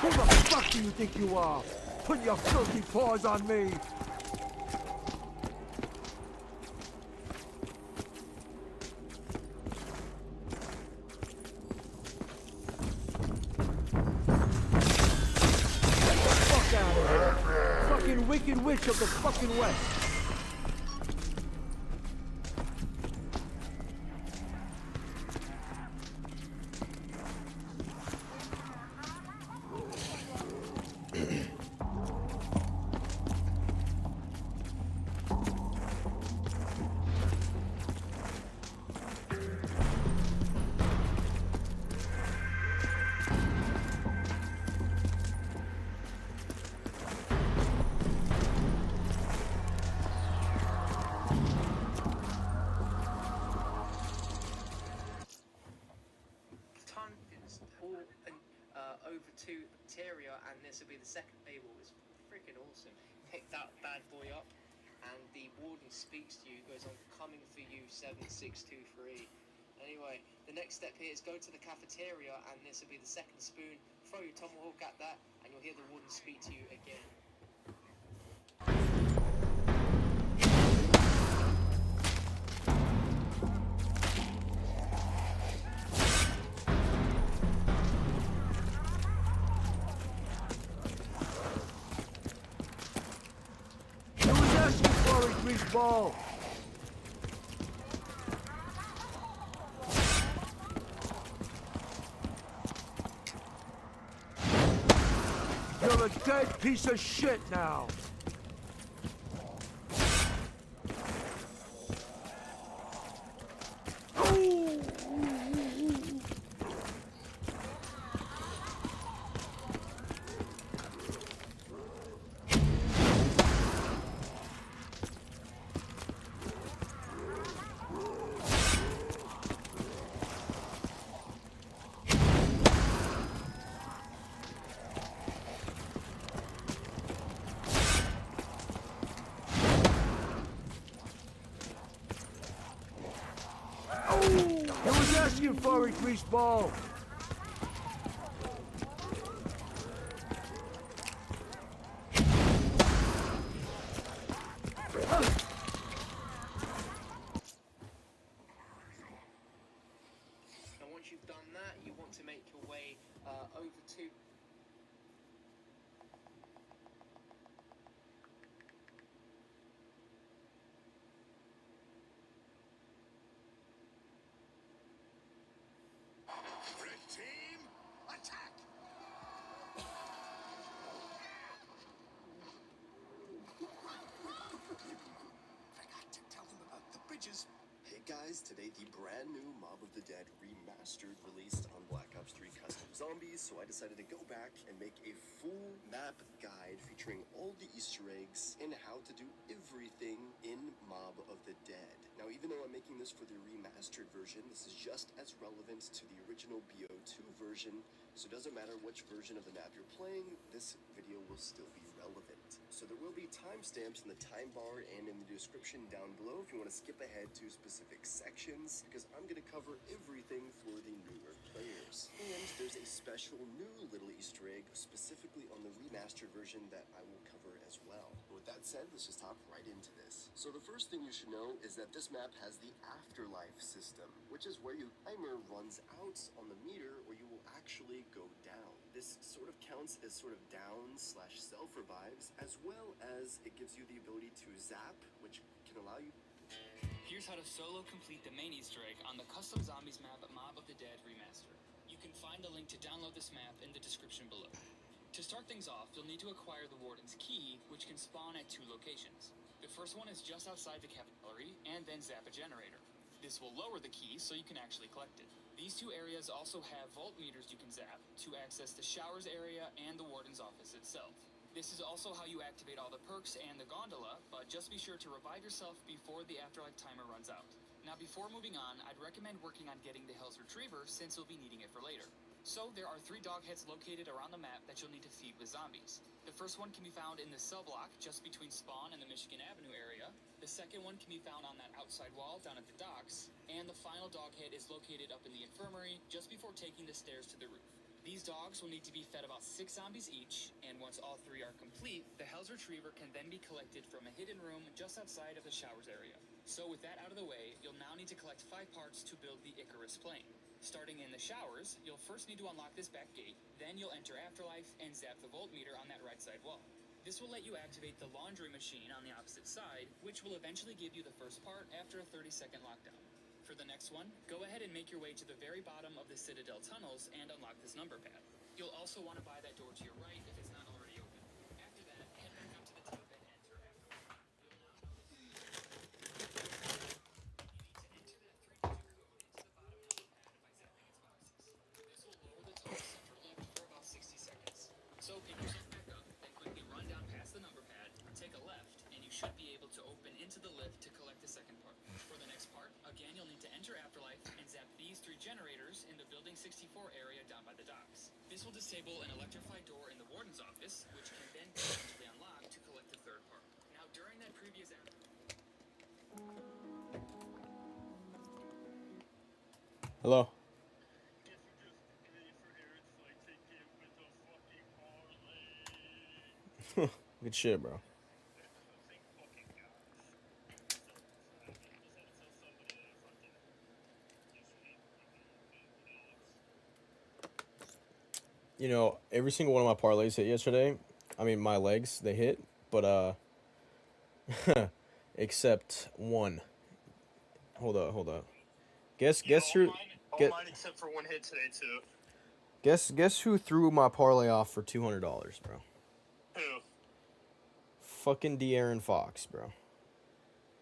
Who the fuck do you think you are? Put your filthy paws on me! Get the fuck out of here! Fucking wicked witch of the fucking West! Over to Materia, and this will be the second label. It's freaking awesome. Pick that bad boy up, and the warden speaks to you, goes on, coming for you 7623. Anyway, the next step here is go to the cafeteria, and this will be the second spoon. Throw your tomahawk at that, and you'll hear the warden speak to you again. Ball. You're a dead piece of shit now. He was asking for a grease ball. Now once you've done that, you want to make your way Bitches! Hey guys, today the brand new Mob of the Dead Remastered released on Black Ops 3 Custom Zombies, so I decided to go back and make a full map guide featuring all the Easter eggs and how to do everything in Mob of the Dead. Now, even though I'm making this for the remastered version, this is just as relevant to the original BO2 version, so it doesn't matter which version of the map you're playing, this video will still be relevant. So there will be timestamps in the time bar and in the description down below if you want to skip ahead to specific sections, because I'm going to cover everything for the newer players. And there's a special new little Easter egg specifically on the remastered version that I will cover as well. With that said, let's just hop right into this. So the first thing you should know is that this map has the afterlife system, which is where your timer runs out on the meter or you will actually go down. This sort of counts as sort of down/self revives, as well as it gives you the ability to zap, which can allow you. Here's how to solo complete the main Easter egg on the Custom Zombies map Mob of the Dead Remaster. You can find a link to download this map in the description below. To start things off, you'll need to acquire the Warden's Key, which can spawn at 2 locations. The first one is just outside the cavalry, and then zap a generator. This will lower the key so you can actually collect it. These 2 areas also have vault meters you can zap to access the showers area and the Warden's office itself. This is also how you activate all the perks and the gondola, but just be sure to revive yourself before the afterlife timer runs out. Now before moving on, I'd recommend working on getting the Hell's Retriever since you'll be needing it for later. So there are 3 dog heads located around the map that you'll need to feed with zombies. The first one can be found in the cell block just between Spawn and the Michigan Avenue area. The second one can be found on that outside wall down at the docks. And the final dog head is located up in the infirmary just before taking the stairs to the roof. These dogs will need to be fed about 6 zombies each, and once all 3 are complete, the Hell's Retriever can then be collected from a hidden room just outside of the showers area. So with that out of the way, you'll now need to collect 5 parts to build the Icarus plane. Starting in the showers, you'll first need to unlock this back gate, then you'll enter Afterlife and zap the voltmeter on that right side wall. This will let you activate the laundry machine on the opposite side, which will eventually give you the first part after a 30-second lockdown. For the next one, go ahead and make your way to the very bottom of the Citadel tunnels and unlock this number pad. You'll also want to buy that door to your right if it's not already open. After that, head back up to the top and enter Afterlife. You'll now notice you need to enter that 3-digit code into the bottom number pad by zapping its boxes. This will lower the top center left for about 60 seconds. So pick yourself back up, then quickly run down past the number pad, take a left, and you should be able to open into the lift to collect the second part. For the next part, again you'll need to enter Afterlife and zap these 3 generators in the Building 64 area down by the docks. This will disable an electrified door in the Warden's office, which can then be eventually unlocked to collect the third part. Now during that previous Hello. Good shit, bro. You know, every single one of my parlays hit yesterday. I mean, my legs, they hit, but, except one. Hold up. Guess who, All mine except for one hit today, too. guess who threw my parlay off for $200, bro? Who? Fucking De'Aaron Fox, bro.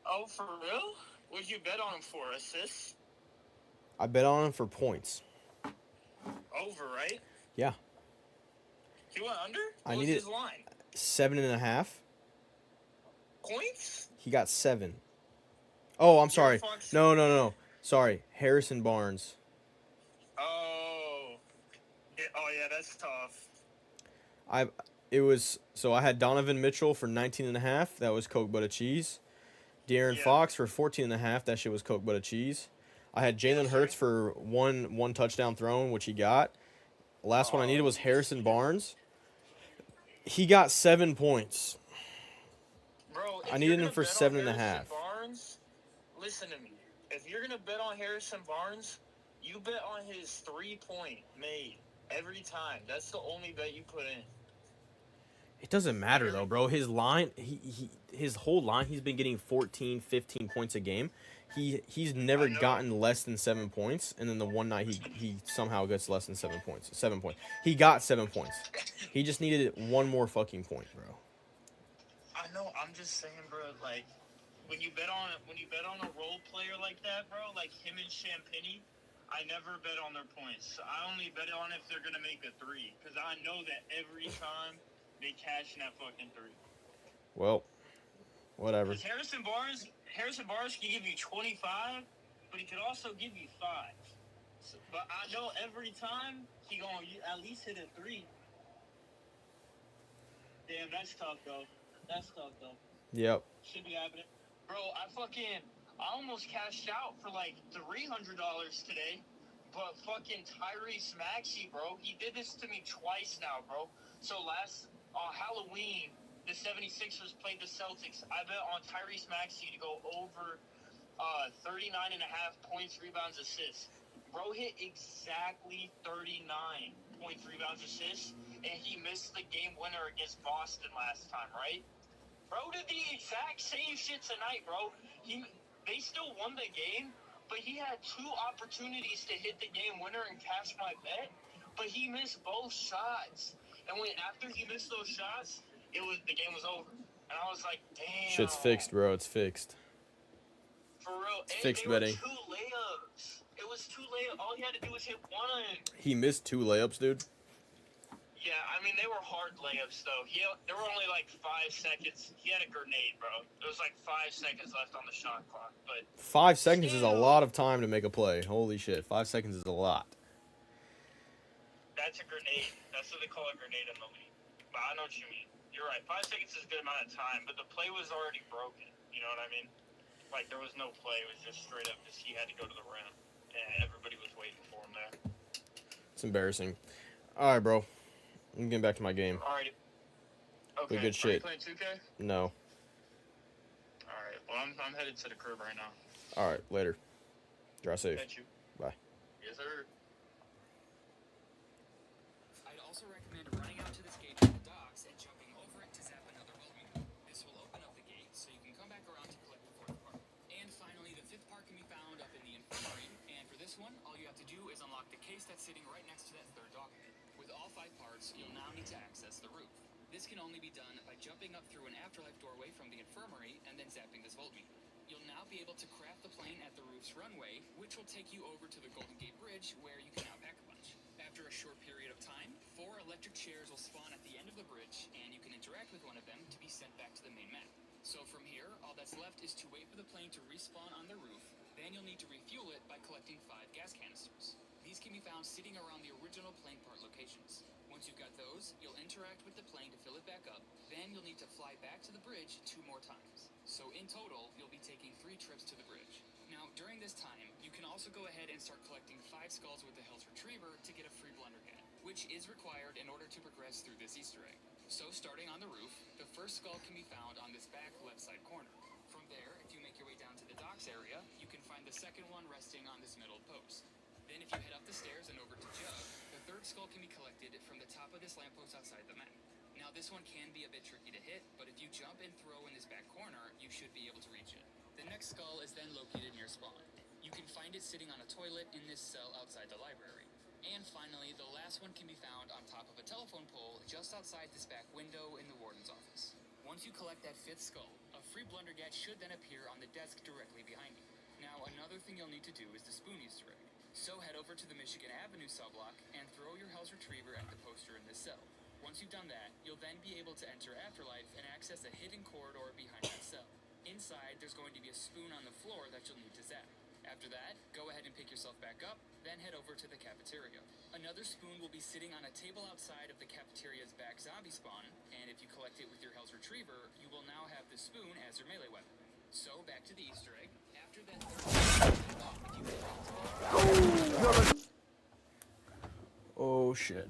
Oh, for real? What'd you bet on him for? Assists? I bet on him for points. Over, right? Yeah. He went under? I What was needed- his line? 7.5. Points? He got 7. Oh, I'm sorry. Fox- No. Sorry. Harrison Barnes. Oh. Yeah, that's tough. I had Donovan Mitchell for 19.5. That was Coke Butter Cheese. De'Aaron Yeah. Fox for 14.5. That shit was Coke Butter Cheese. I had Jalen Hurts for one touchdown thrown, which he got. Last one I needed was Harrison Barnes. He got 7 points. Bro, if I needed you're him gonna for bet on 7.5. Harrison Barnes, listen to me. If you're going to bet on Harrison Barnes, you bet on his 3-point made every time. That's the only bet you put in. It doesn't matter though, bro. His line, his whole line, he's been getting 14, 15 points a game. He's never gotten less than 7 points, and then the one night he somehow gets less than 7 points. 7 points. He got 7 points. He just needed one more fucking point, bro. I know. I'm just saying, bro. Like, when you bet on a role player like that, bro, like him and Champagny, I never bet on their points. I only bet on if they're gonna make a three, because I know that every time they cash in that fucking three. Well, whatever. Because Harrison Barnes can give you 25, but he could also give you 5. So, but I know every time he gonna at least hit a 3. Damn, that's tough though. Yep. Should be happening. Bro, I almost cashed out for like $300 today, but fucking Tyrese Maxey, bro, he did this to me twice now, bro. So on Halloween, the 76ers played the Celtics. I bet on Tyrese Maxey to go over 39.5 points, rebounds, assists. Bro hit exactly 39 points, rebounds, assists, and he missed the game winner against Boston last time, right? Bro did the exact same shit tonight, bro. They still won the game, but he had 2 opportunities to hit the game winner and cash my bet, but he missed both shots. And after he missed those shots, the game was over. And I was like, damn. Shit's fixed, bro. It's fixed. For real. It's fixed betting. 2 layups. It was 2 layups. All he had to do was hit one. He missed 2 layups, dude. Yeah, I mean, they were hard layups, though. There were only like 5 seconds. He had a grenade, bro. There was like 5 seconds left on the shot clock. But 5 seconds is a lot of time to make a play. Holy shit. 5 seconds is a lot. That's a grenade. That's what they call a grenade in the league. But I know what you mean. You're right. 5 seconds is a good amount of time, but the play was already broken. You know what I mean? Like, there was no play. It was just straight up just he had to go to the rim. And everybody was waiting for him there. It's embarrassing. All right, bro. I'm getting back to my game. Alrighty. Okay. Good shit. Are you playing 2K? No. Alright. Well, I'm headed to the crib right now. All right, later. Drive safe. Catch you. Bye. Yes, sir. I'd also recommend running out to this gate from the docks and jumping over it to zap another Wilmy. This will open up the gate so you can come back around to collect the 4th part. And finally, the 5th part can be found up in the infirmary. And for this one, all you have to do is unlock the case that's sitting right next to that 3rd dock pit. With all 5 parts, you'll now need to access the roof. This can only be done by jumping up through an afterlife doorway from the infirmary and then zapping this voltmeter. You'll now be able to craft the plane at the roof's runway, which will take you over to the Golden Gate Bridge, where you can now pack a punch. After a short period of time, 4 electric chairs will spawn at the end of the bridge, and you can interact with one of them to be sent back to the main map. So from here, all that's left is to wait for the plane to respawn on the roof. Then you'll need to refuel it by collecting 5 gas canisters. These can be found sitting around the original plane part locations. Once you've got those, you'll interact with the plane to fill it back up. Then you'll need to fly back to the bridge 2 more times. So in total, you'll be taking 3 trips to the bridge. Now, during this time, you can also go ahead and start collecting 5 skulls with the Hell's Retriever to get a free Blundergat, which is required in order to progress through this Easter egg. So starting on the roof, the first skull can be found on this back left side corner. From there, if you make your way down to the docks area, you can find the second one resting on this middle post. Then if you head up the stairs and over to Jug, the 3rd skull can be collected from the top of this lamppost outside the map. Now this one can be a bit tricky to hit, but if you jump and throw in this back corner, you should be able to reach it. The next skull is then located near spawn. You can find it sitting on a toilet in this cell outside the library. And finally, the last one can be found on top of a telephone pole just outside this back window in the warden's office. Once you collect that 5th skull, a free Blundergat should then appear on the desk directly behind you. Now another thing you'll need to do is the spoon Easter egg. So head over to the Michigan Avenue cell block and throw your Hell's Retriever at the poster in this cell. Once you've done that, you'll then be able to enter Afterlife and access a hidden corridor behind that cell. Inside, there's going to be a spoon on the floor that you'll need to zap. After that, go ahead and pick yourself back up, then head over to the cafeteria. Another spoon will be sitting on a table outside of the cafeteria's back zombie spawn, and if you collect it with your Hell's Retriever, you will now have the spoon as your melee weapon. So, back to the Easter egg. After that Oh shit.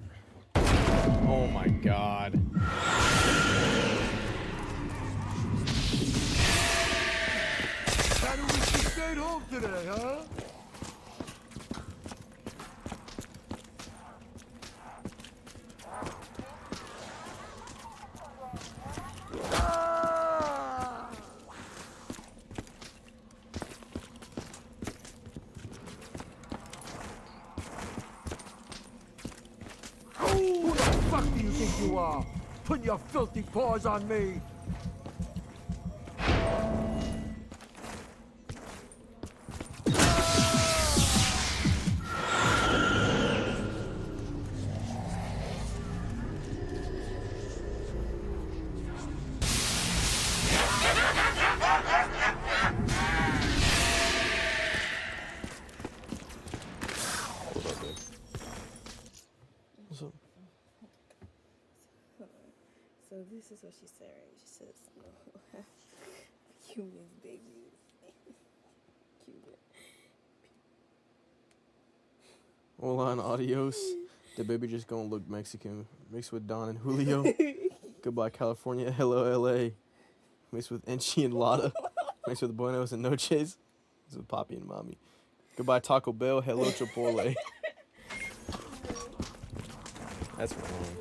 Oh my god. How do we stay home today, huh? Who the fuck do you think you are? Putting your filthy paws on me! So this is what she said, right? She says, no, humans, babies. Cuban. Hold on, adios. The baby just gonna look Mexican. Mixed with Don and Julio. Goodbye, California. Hello, LA. Mixed with Enchi and Lotta. Mixed with Buenos and Noches. Mixed with Papi and Mommy. Goodbye, Taco Bell. Hello, Chipotle. That's wrong.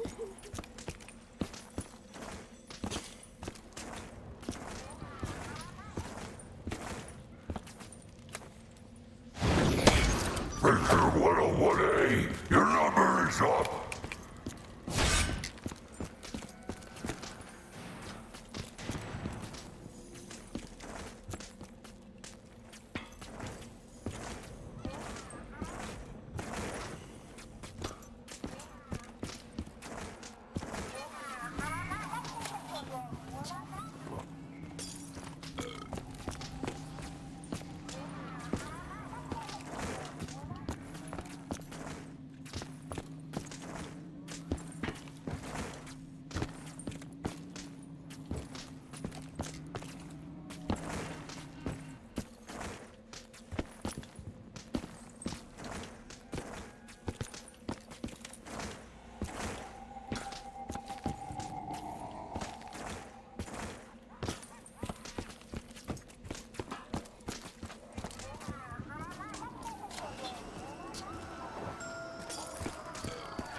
Victor 101A, your number is up.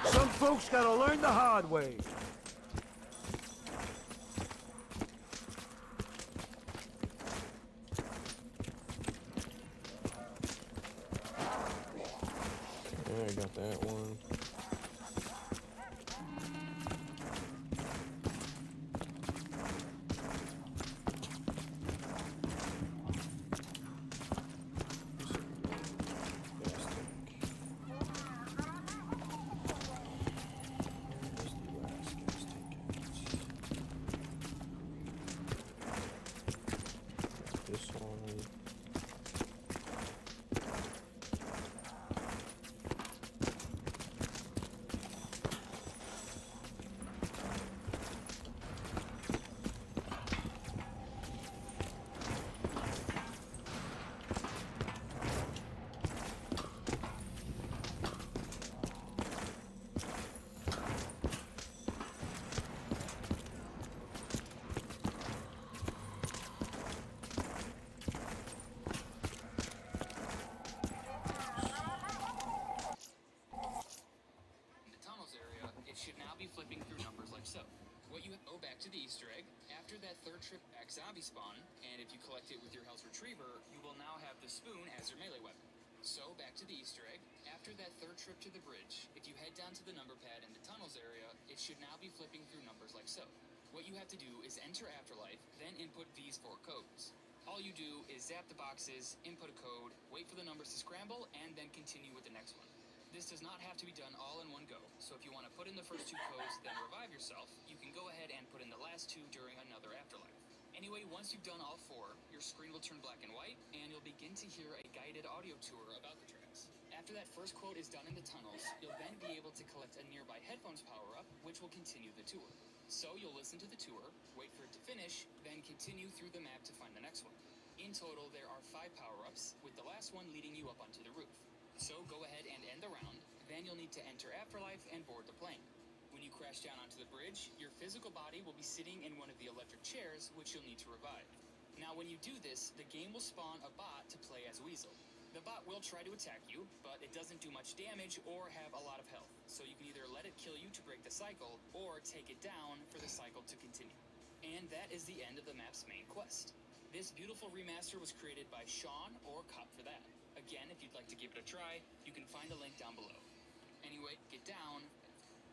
Some folks gotta learn the hard way. Yeah, I got that one. This one. In the tunnels area, it should now be flipping through numbers like so. What you go back to the Easter egg. After that third trip back zombie spawn, and if you collect it with your Hell's Retriever, you will now have the spoon as your melee weapon. So back to the Easter egg. After that third trip to the bridge, if you head down to the number pad in the tunnels area, it should now be flipping through numbers like so. What you have to do is enter Afterlife, then input these 4 codes. All you do is zap the boxes, input a code, wait for the numbers to scramble, and then continue with the next one. This does not have to be done all in one go, so if you want to put in the first 2 codes, then revive yourself, you can go ahead and put in the last 2 during another Afterlife. Anyway, once you've done all 4, your screen will turn black and white, and you'll begin to hear a guided audio tour about the tracks. After that first quote is done in the tunnels, you'll then be able to collect a nearby headphones power-up, which will continue the tour. So you'll listen to the tour, wait for it to finish, then continue through the map to find the next one. In total, there are 5 power-ups, with the last one leading you up onto the roof. So go ahead and end the round, then you'll need to enter Afterlife and board the plane. When you crash down onto the bridge, your physical body will be sitting in one of the electric chairs, which you'll need to revive. Now when you do this, the game will spawn a bot to play as Weasel. The bot will try to attack you, but it doesn't do much damage or have a lot of health, so you can either let it kill you to break the cycle, or take it down for the cycle to continue. And that is the end of the map's main quest. This beautiful remaster was created by Sean, or Cop for that. Again, if you'd like to give it a try, you can find a link down below. Anyway, get down.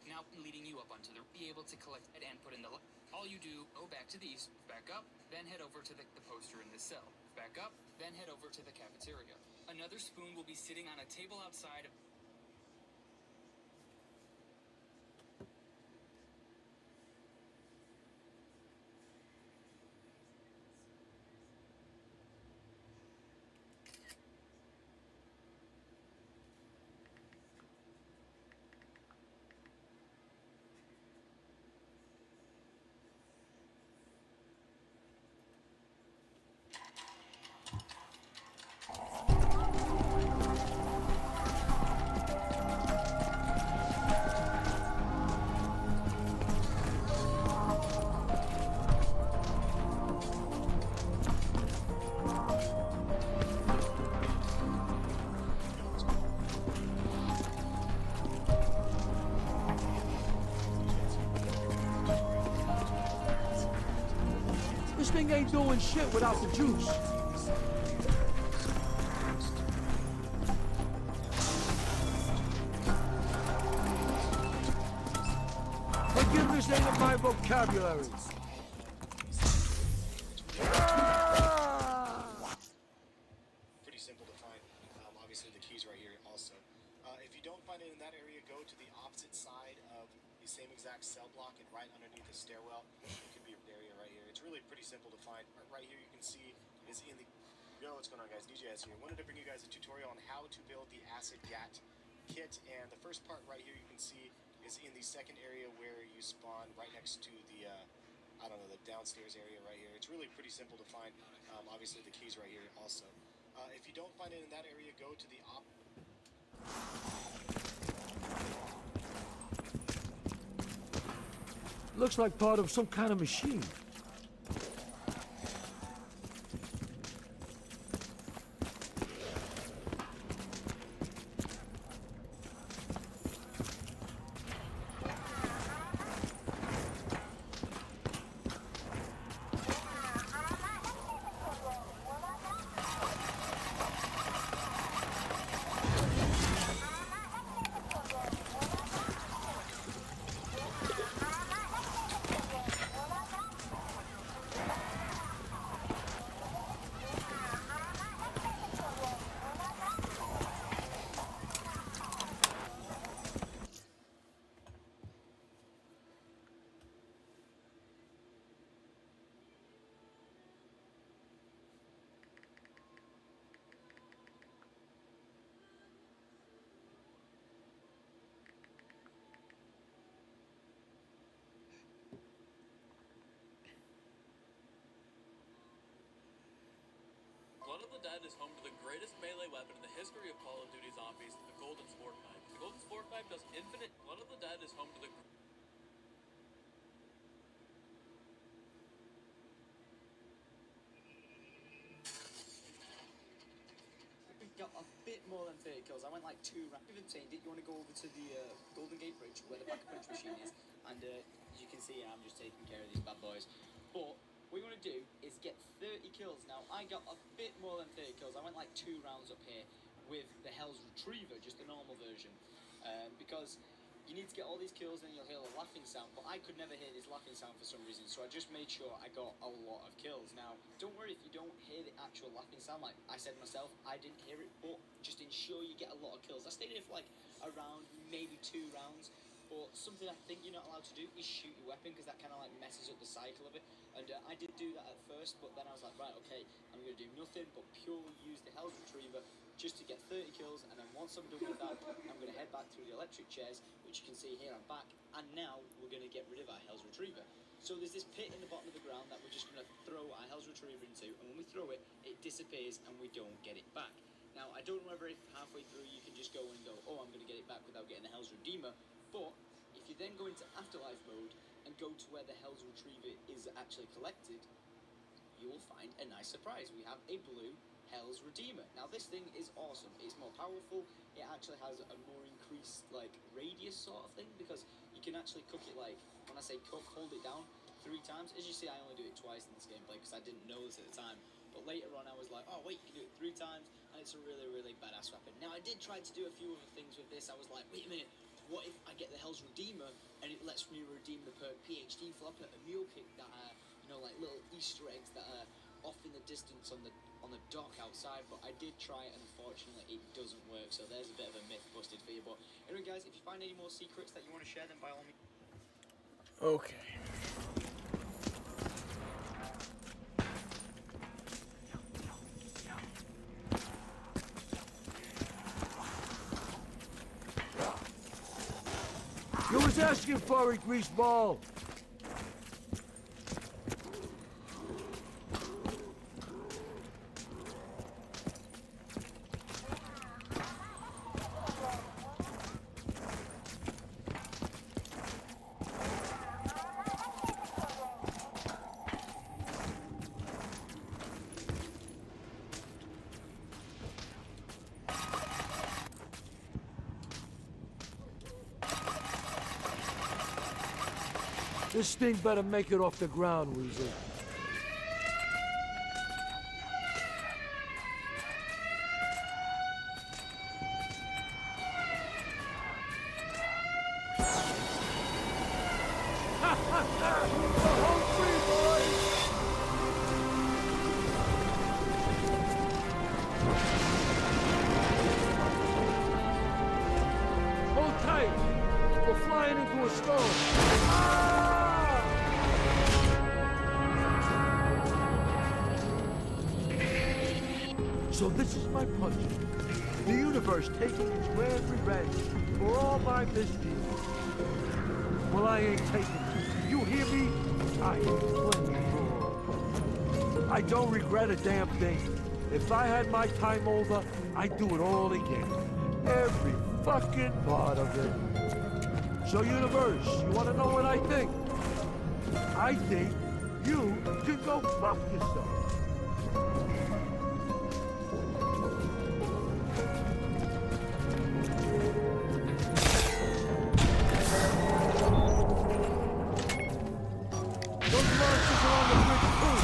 Now leading you up onto the be able to collect it and put in the all you do, go back to the east, back up, then head over to the poster in this cell. Back up, then head over to the cafeteria. Another spoon will be sitting on a table outside of thing ain't doing shit without the juice. Forgiveness ain't in my vocabulary. Pretty simple to find. Obviously, the key's right here also. If you don't find it in that area, go to the opposite side of the same exact cell block and right underneath the stairwell. It could be an area right here. It's really pretty simple to find. Right here, you can see is in the... Yo, what's going on, guys? DJS here. Wanted to bring you guys a tutorial on how to build the acid gat kit. And the first part right here, you can see is in the second area where you spawn right next to the... I don't know, the downstairs area right here. It's really pretty simple to find. Obviously, the key's right here also. If you don't find it in that area, go to the Looks like part of some kind of machine. Blood of the Dead is home to the greatest melee weapon in the history of Call of Duty Zombies, the Golden Spork Knife. The Golden Spork Knife does infinite... Blood of the Dead is home to the... We got a bit more than 30 kills. I went like 2 rounds. Even saying, did you want to go over to the Golden Gate Bridge where the back punch machine is? And as you can see, I'm just taking care of these bad boys. But what you want to do is get 30 kills. Now, I got a bit more than 30 kills. I went like 2 rounds up here with the Hell's Retriever, just the normal version. Because you need to get all these kills and you'll hear a laughing sound, but I could never hear this laughing sound for some reason, so I just made sure I got a lot of kills. Now, don't worry if you don't hear the actual laughing sound, like I said myself, I didn't hear it, but just ensure you get a lot of kills. I stayed here for like around maybe 2 rounds, but something I think you're not allowed to do is shoot your weapon, because that kind of like messes up the cycle of it. And I did do that at first, but then I was like, right, okay, I'm going to do nothing but purely use the Hell's Retriever just to get 30 kills, and then once I'm done with that, I'm going to head back through the electric chairs, which you can see here, I'm back, and now we're going to get rid of our Hell's Retriever. So there's this pit in the bottom of the ground that we're just going to throw our Hell's Retriever into, and when we throw it, it disappears and we don't get it back. Now, I don't know whether if halfway through you can just go and go, oh, I'm going to get it back without getting the Hell's Redeemer, but if you then go into Afterlife mode and go to where the Hell's Retriever is actually collected, you will find a nice surprise. We have a blue Hell's Redeemer. Now this thing is awesome. It's more powerful. It actually has a more increased like radius sort of thing, because you can actually cook it, like when I say cook, hold it down 3 times. As you see, I only do it twice in this gameplay because I didn't know this at the time. But later on I was like, oh wait, you can do it 3 times, and it's a really, really badass weapon. Now I did try to do a few other things with this. I was like, wait a minute, what if I get the Hell's Redeemer and it lets me redeem the perk PhD Flopper, a mule kick that are, you know, like little Easter eggs that are off in the distance on the dock outside. But I did try it, and unfortunately it doesn't work, so there's a bit of a myth busted for you. But anyway guys, if you find any more secrets that you want to share, then by all means. Okay. You was asking for it, greaseball. This thing better make it off the ground, Weasel. Hey! We're flying into a storm! Ah! So this is my punishment. The universe taking its grand revenge for all my misdeeds. Well, I ain't taking it. You hear me? I ain't playing more. I don't regret a damn thing. If I had my time over, I'd do it all again. Every fucking part of it. So, universe, you want to know what I think? I think you can go fuck yourself. Those monsters are on the bridge too.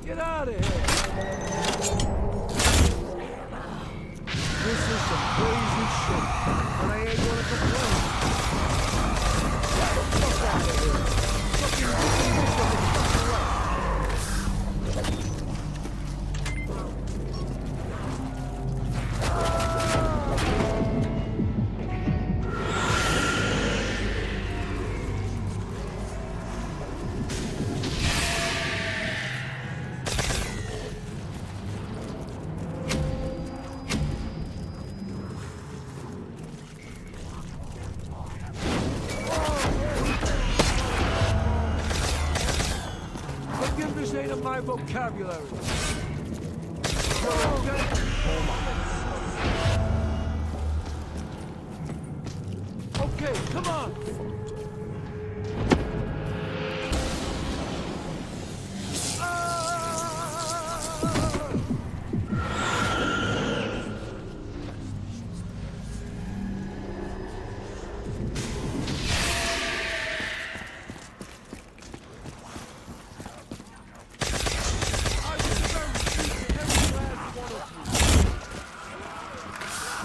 Get out of here! This is some crazy shit, but I ain't gonna complain. Get the fuck out of here! Fucking ripping this of the fucking Forgiveness ain't in my vocabulary. Okay, come on.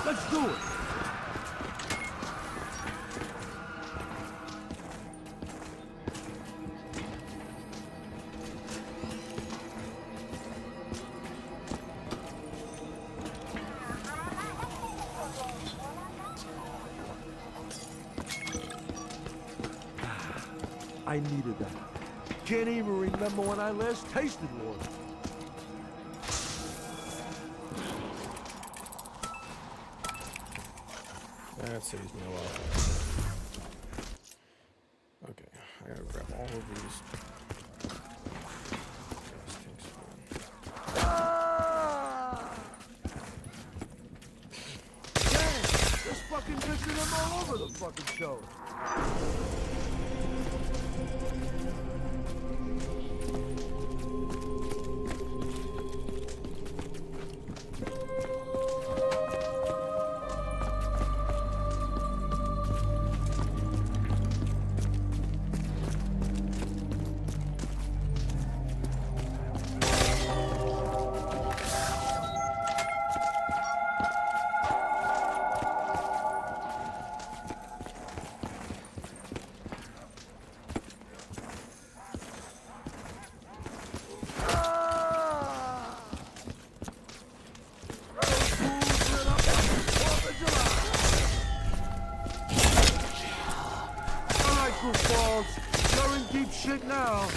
Let's do it. I needed that. Can't even remember when I last tasted one. That saves me a lot. Okay, I gotta grab all of these. Damn! There's fucking picture them all over the fucking show. Falls. You're in deep shit now.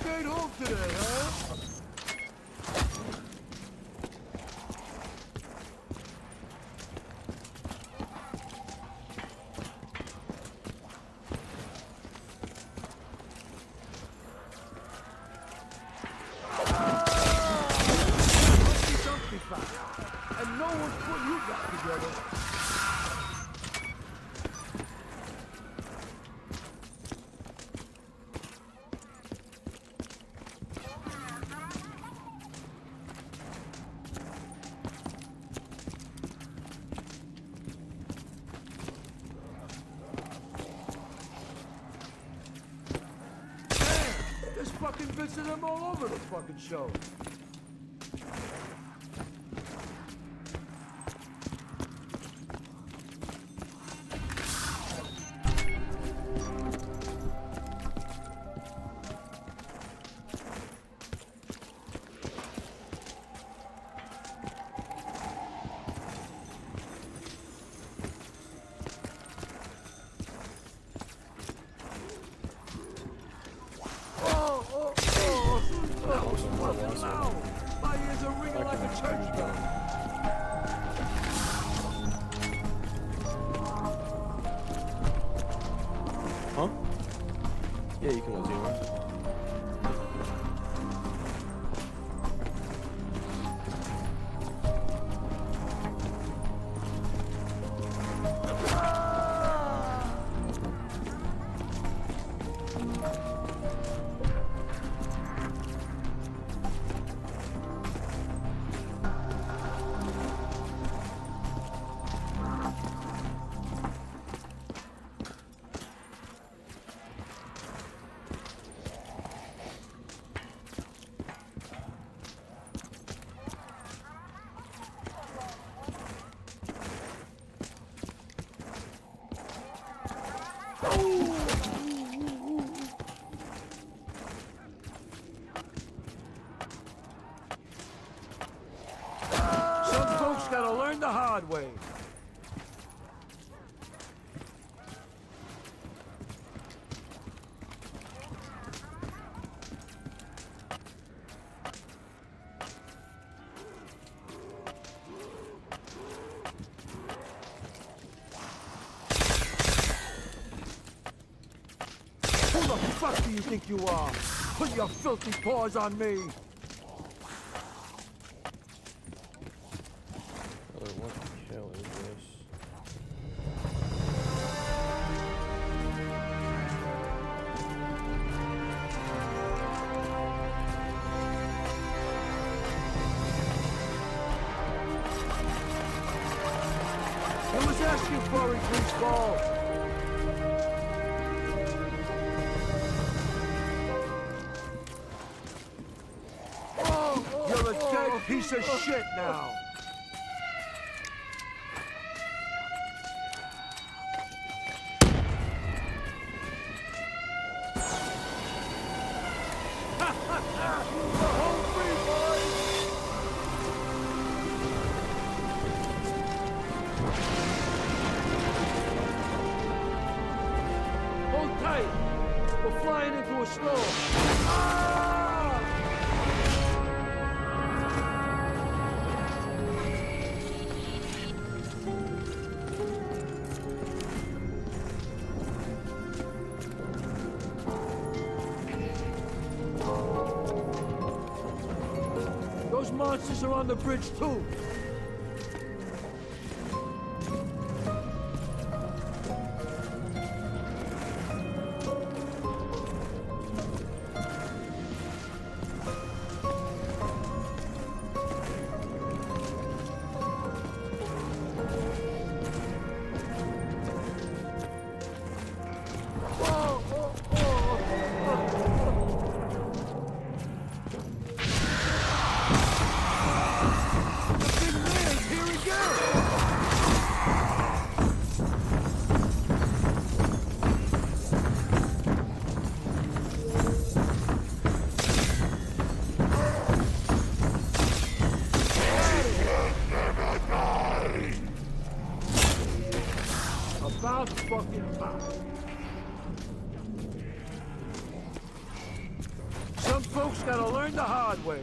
Stayed home today, huh? fucking visit them all over the fucking show. My ears are ringing like a church bell. Huh? Yeah, you can let zero. Some folks gotta learn the hard way. Who the fuck do you think you are? Put your filthy paws on me! What the hell is this? Who was asking for it, please call? You're a dead piece of shit now. Home free, boys! Hold tight. We're flying into a storm. Ah! Those monsters are on the bridge too. About fucking time. Some folks gotta learn the hard way.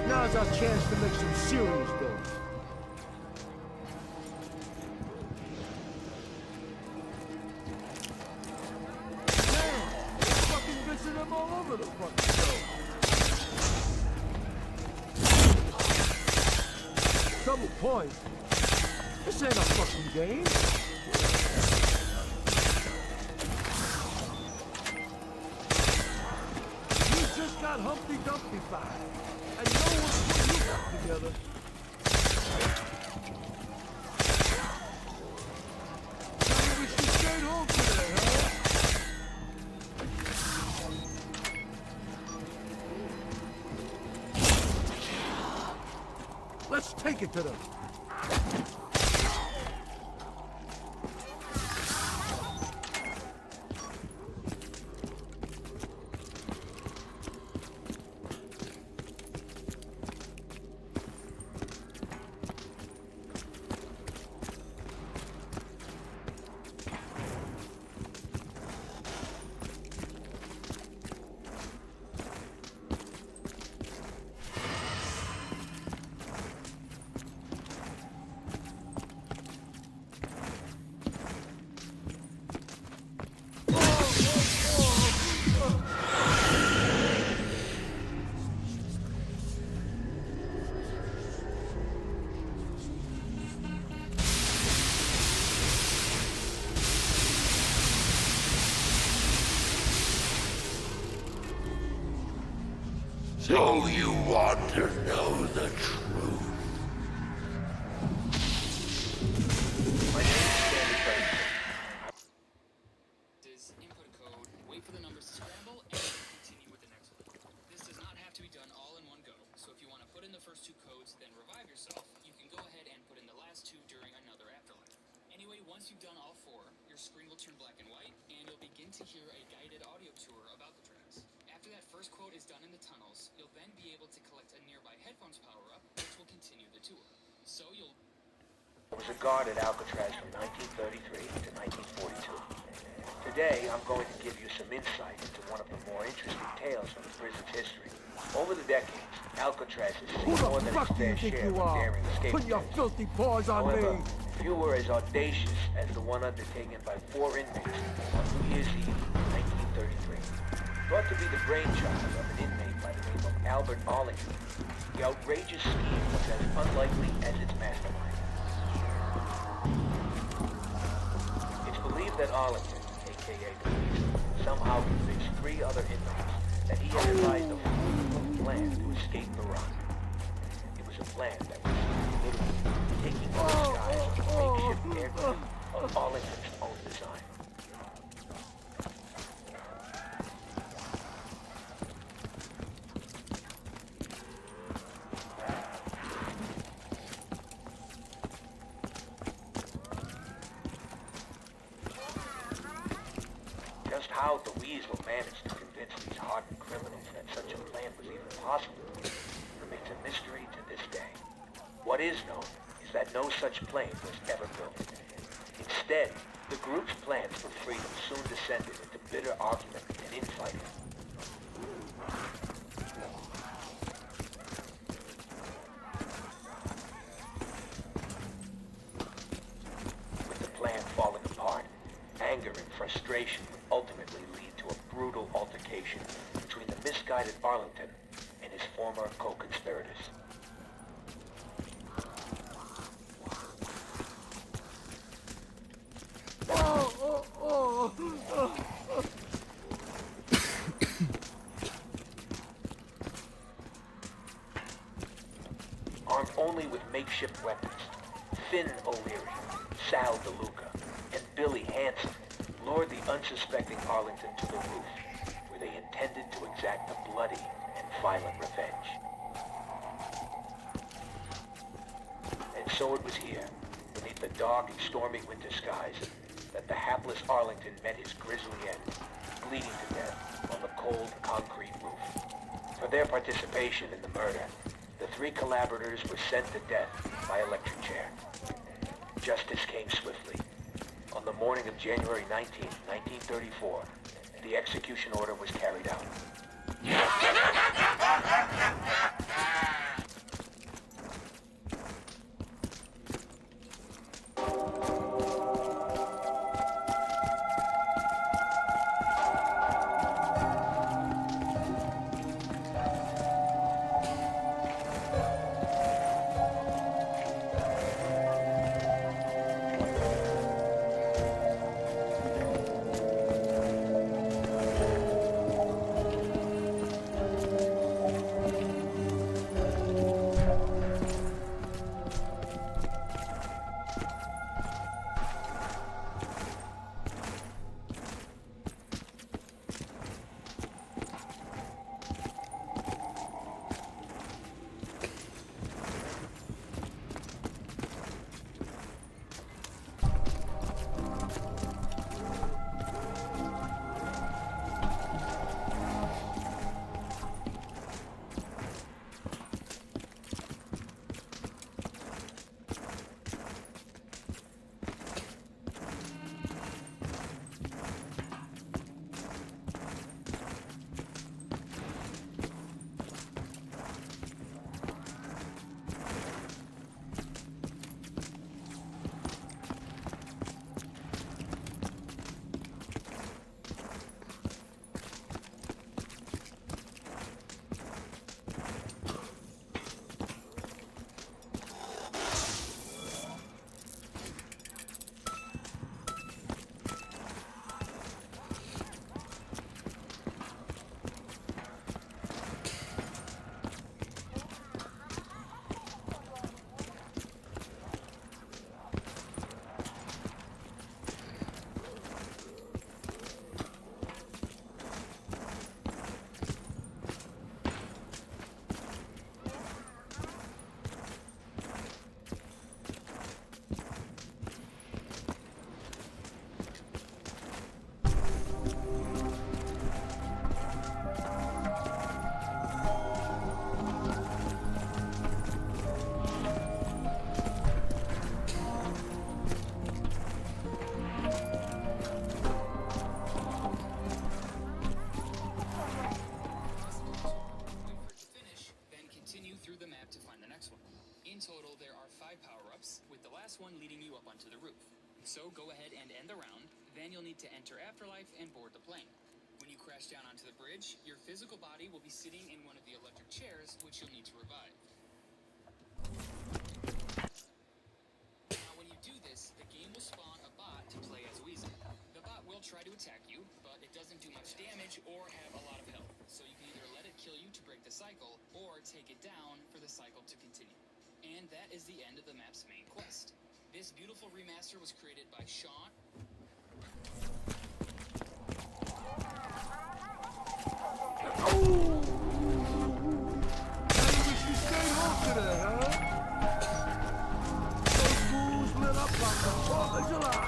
Now's our chance to make some serious dough. Missing them all over the fucking show. Double point? This ain't a fucking game. You just got Humpty Dumpty-fied, and no one put you back together. Tell me we should stay home today, huh? Let's take it to them. So you want to know the truth? My name is Sandy Craig. Is input a code, wait for the numbers to scramble, and continue with the next one. This does not have to be done all in one go, so if you want to put in the first two codes, then revive yourself, you can go ahead and put in the last two during another afterlife. Anyway, once you've done all four, your screen will turn black and white, and you'll begin to hear a guided audio tour about the tracks. After that first quote is done in the tunnels, you'll then be able to collect a nearby headphones power-up, which will continue the tour. So you'll... I was a guard at Alcatraz from 1933 to 1942. Today, I'm going to give you some insight into one of the more interesting tales from the prison's history. Over the decades, Alcatraz has seen more than its fair share of daring escape. Put your filthy paws on However, me! few were as audacious as the one undertaken by 4 inmates on New Year's Eve, 1933. Thought to be the brainchild of an inmate by the name of Albert Arlington, the outrageous scheme was as unlikely as its mastermind. It's believed that Arlington, a.k.a. the Weasel, somehow convinced 3 other inmates that he had devised a foolproof plan to escape the run. It was a plan that was literally taking the disguise of a makeshift aircraft of Arlington's own design. Just how the Weasel managed to convince these hardened criminals that such a plan was even possible remains a mystery to this day. What is known is that no such plane was ever built. Instead, the group's plans for freedom soon descended into bitter argument and infighting. With the plan falling apart, anger and frustration would ultimately lead to a brutal altercation between the misguided Arlington and his former co-conspirators. Armed only with makeshift weapons, Finn O'Leary, Sal DeLuca, and Billy Hansen lured the unsuspecting Arlington to the roof, where they intended to exact a bloody and violent revenge. And so it was here, beneath the dark and stormy winter skies, that the hapless Arlington met his grisly end, bleeding to death on the cold concrete roof. For their participation in the murder, the 3 collaborators were sent to death by electric chair. Justice came swiftly. On the morning of January 19, 1934, the execution order was carried out. So go ahead and end the round, then you'll need to enter Afterlife and board the plane. When you crash down onto the bridge, your physical body will be sitting in one of the electric chairs, which you'll need to revive. Now when you do this, the game will spawn a bot to play as Weasel. The bot will try to attack you, but it doesn't do much damage or have a lot of health, so you can either let it kill you to break the cycle, or take it down for the cycle to continue. And that is the end of the map's main quest. This beautiful remaster was created by Sean. Oh! I wish you stayed home today, huh? Those fools lit up like the 4th of July.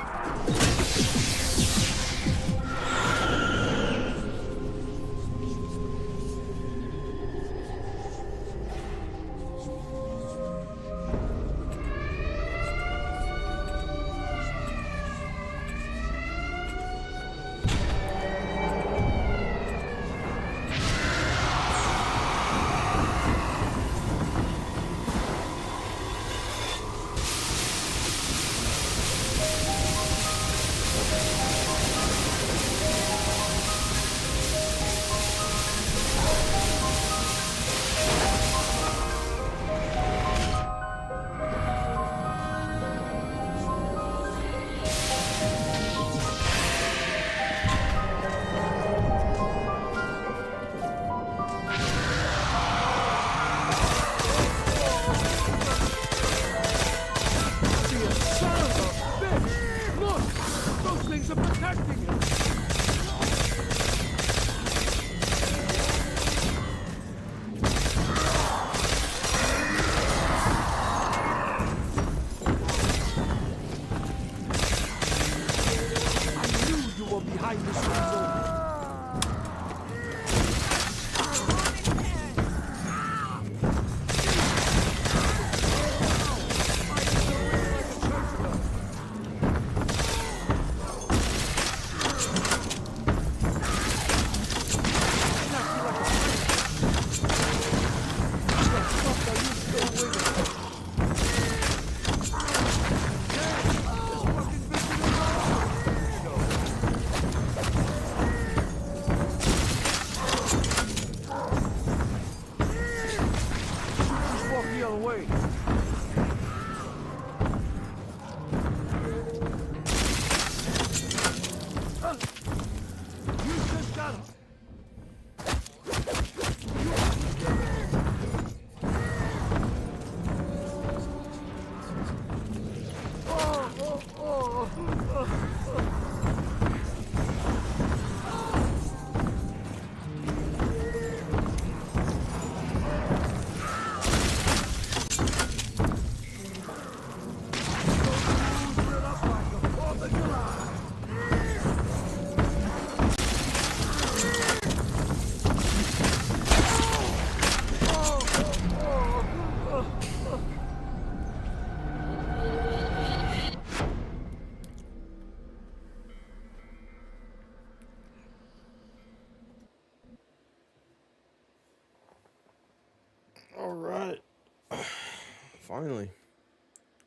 Behind this result. Got him. All right. Finally.